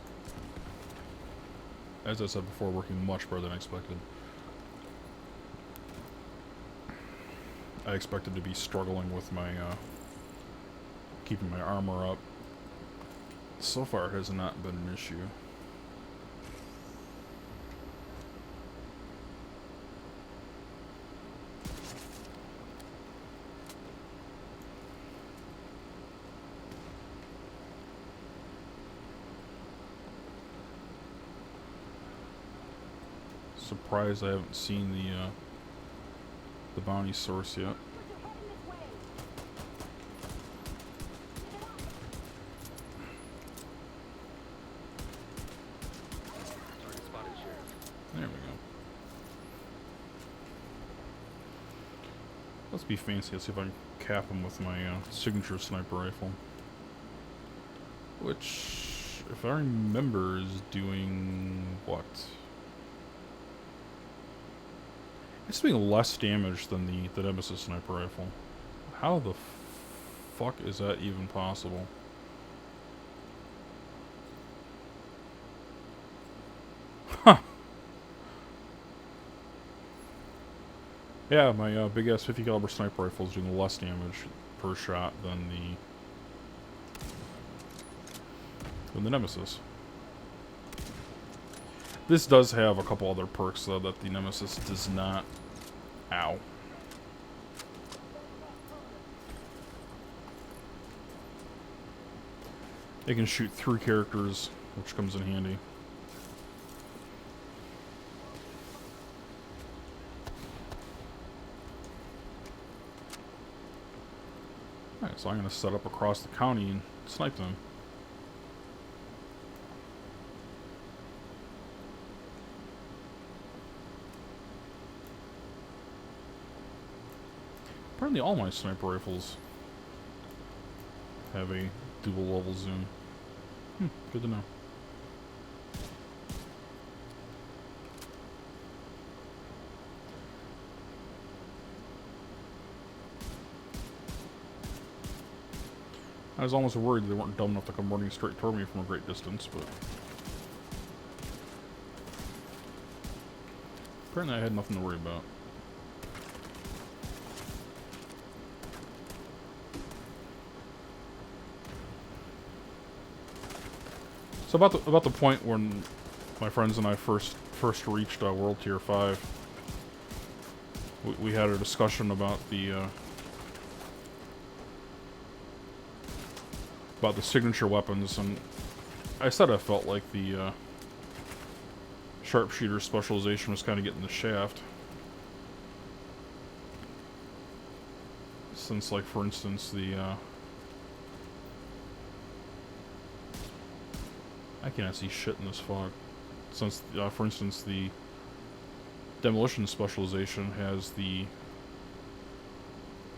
as I said before, working much better than I expected. I expected to be struggling with my, keeping my armor up. So far, it has not been an issue. Surprised I haven't seen the bounty source yet. Target spotted, Sheriff. There we go. Let's be fancy. Let's see if I can cap him with my signature sniper rifle. Which, if I remember, is doing what? It's doing less damage than the Nemesis sniper rifle. How the fuck is that even possible? Huh. Yeah, my big ass 50 caliber sniper rifle is doing less damage per shot than the Nemesis. This does have a couple other perks though that the Nemesis does not. Ow. It can shoot through characters, which comes in handy. Alright, so I'm going to set up across the county and snipe them. Apparently all my sniper rifles have a dual level zoom. Good to know. I was almost worried they weren't dumb enough to come running straight toward me from a great distance, but apparently I had nothing to worry about. So about the point when my friends and I first reached World Tier 5, we had a discussion about the signature weapons, and I said I felt like the Sharpshooter specialization was kind of getting the shaft. Since, like, for instance, the I can't see shit in this fog. Since, for instance, the demolition specialization has the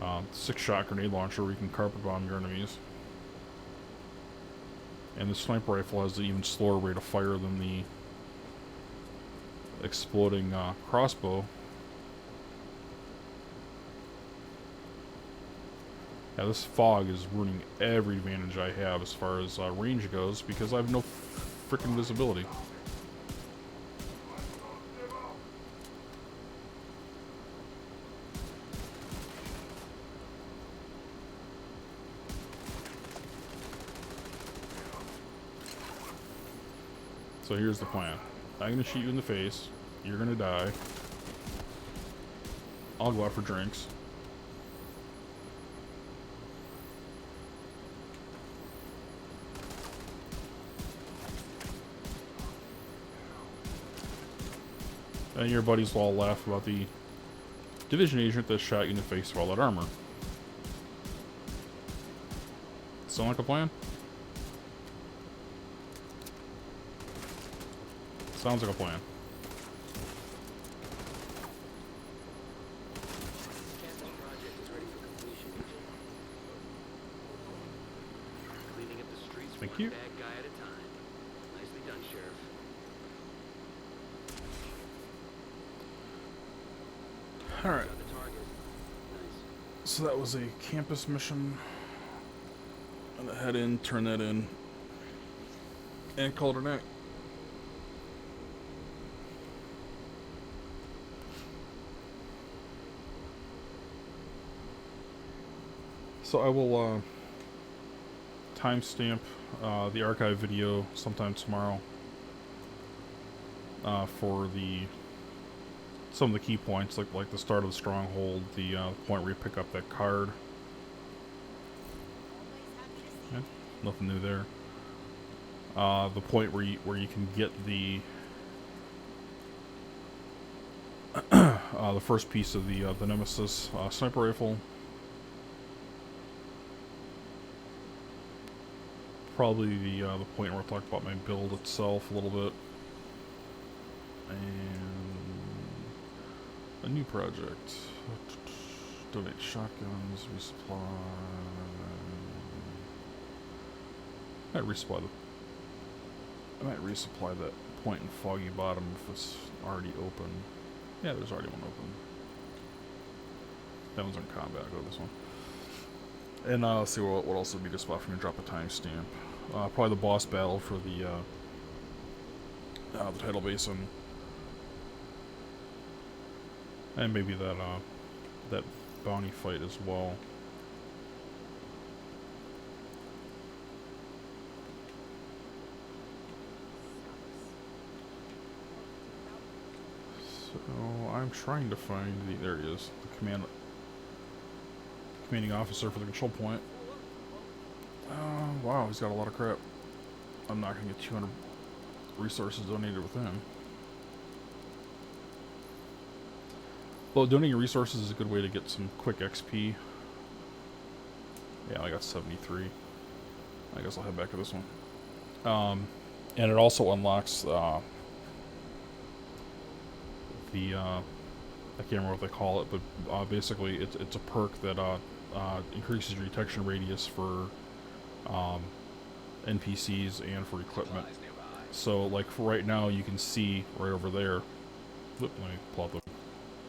6-shot grenade launcher where you can carpet bomb your enemies. And the sniper rifle has the even slower rate of fire than the exploding crossbow. Yeah, this fog is ruining every advantage I have as far as range goes because I have no freaking visibility. So here's the plan. I'm gonna shoot you in the face. You're gonna die. I'll go out for drinks. And your buddies will all laugh about the division agent that shot you in the face with all that armor. Sound like a plan? Sounds like a plan. Capital project is ready for completion. Cleaning up the streets Thank one you. bad guy at a time. Nicely done, Sheriff. Alright. Got the target. Nice. So that was a campus mission. I'm gonna head in, turn that in, and call it a night. So I will timestamp the archive video sometime tomorrow for some of the key points, like the start of the stronghold, the point where you pick up that card. Yeah, nothing new there. The point where you can get the the first piece of the Nemesis sniper rifle. Probably the point where I talk about my build itself a little bit, and a new project. Donate shotguns, resupply. I might resupply that point in Foggy Bottom if it's already open. Yeah, there's already one open. That one's in combat. Go to this one. And let's see what else would be just spot for me to drop a timestamp. Probably the boss battle for the Tidal Basin, and maybe that bounty fight as well. So I'm trying to find there he is, the commanding officer for the control point. Wow, he's got a lot of crap. I'm not gonna get 200 resources donated with him. Well, donating resources is a good way to get some quick XP. Yeah, I got 73. I guess I'll head back to this one. And it also unlocks I can't remember what they call it, but basically it's a perk that increases your detection radius for NPCs and for equipment. So, like, for right now, you can see right over there. Let me pull out the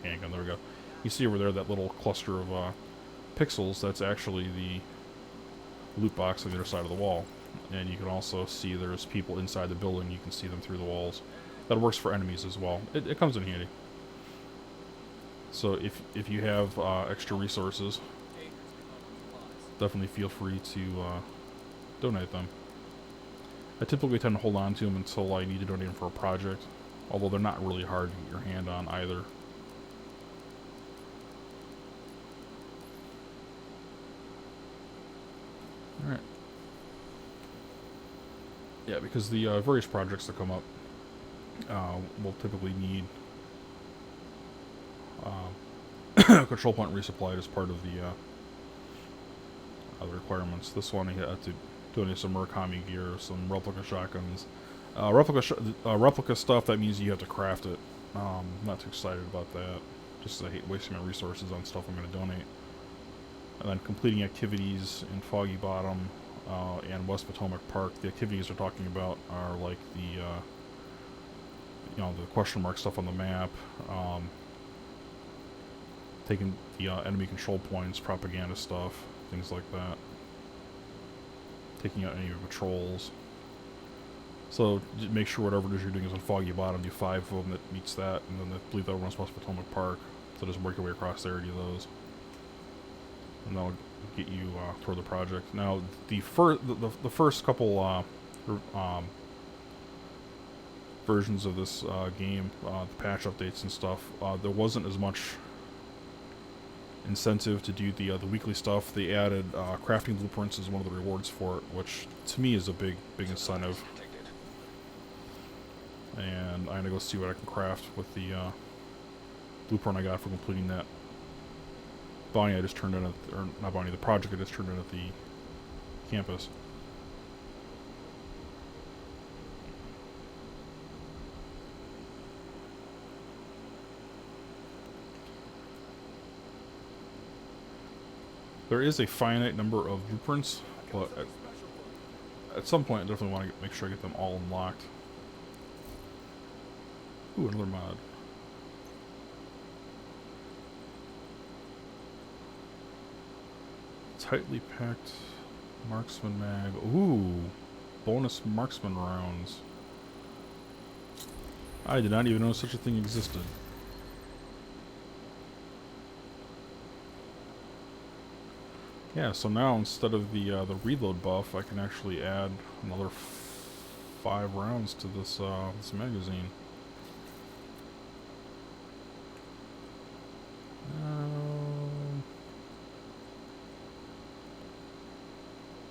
handgun. There we go. You see over there that little cluster of pixels. That's actually the loot box on the other side of the wall. And you can also see there's people inside the building. You can see them through the walls. That works for enemies as well. It comes in handy. So if you have extra resources, definitely feel free to donate them. I typically tend to hold on to them until I need to donate them for a project, although they're not really hard to get your hand on either. Alright. Yeah, because the various projects that come up will typically need control point resupplied as part of the requirements. This one, you had to donate some Murakami gear, some replica shotguns. Replica stuff, that means you have to craft it. I'm not too excited about that. Just 'cause I hate wasting my resources on stuff I'm going to donate. And then completing activities in Foggy Bottom and West Potomac Park. The activities they're talking about are like the the question mark stuff on the map, taking the enemy control points, propaganda stuff, things like that. Taking out any patrols. So just make sure whatever it is you're doing is on Foggy Bottom. Do 5 of them that meets that, and then I believe that one's West Potomac Park. So just work your way across there to do those, and that'll get you toward the project. Now the first couple versions of this game, the patch updates and stuff, there wasn't as much incentive to do the weekly stuff. They added crafting blueprints as one of the rewards for it, which to me is a big incentive. And I'm gonna go see what I can craft with the blueprint I got for completing that bounty I just turned in at, or not bounty, the project I just turned in at the campus. There is a finite number of blueprints, but at some point I definitely want to make sure I get them all unlocked. Ooh, another mod. Tightly packed marksman mag. Ooh, bonus marksman rounds. I did not even know such a thing existed. Yeah, so now instead of the reload buff, I can actually add another 5 rounds to this this magazine.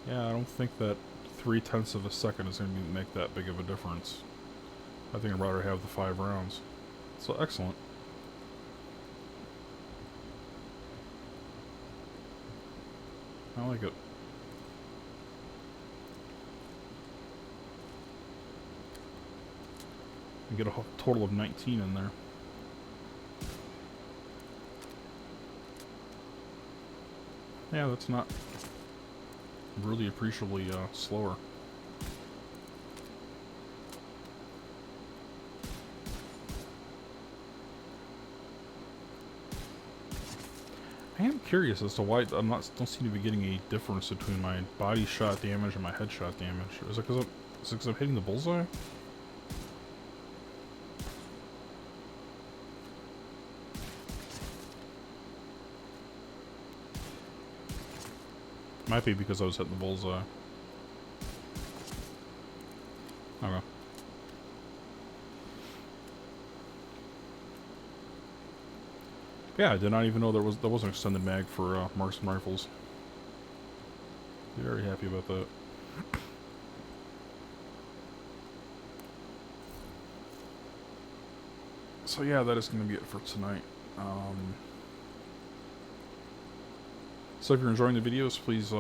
Yeah, I don't think that 0.3 of a second is going to make that big of a difference. I think I'd rather have the 5 rounds. So excellent. I like it. And get a total of 19 in there. Yeah, that's not really appreciably slower. I am curious as to why don't seem to be getting a difference between my body shot damage and my headshot damage. Is it because I'm hitting the bullseye? Might be because I was hitting the bullseye. Okay. Yeah, I did not even know there was an extended mag for marksman rifles. Very happy about that. So yeah, that is going to be it for tonight. So if you're enjoying the videos, please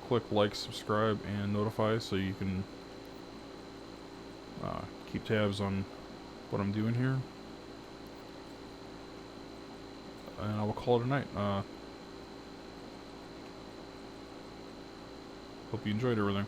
click like, subscribe, and notify so you can keep tabs on what I'm doing here. And I will call it a night. Hope you enjoyed everything.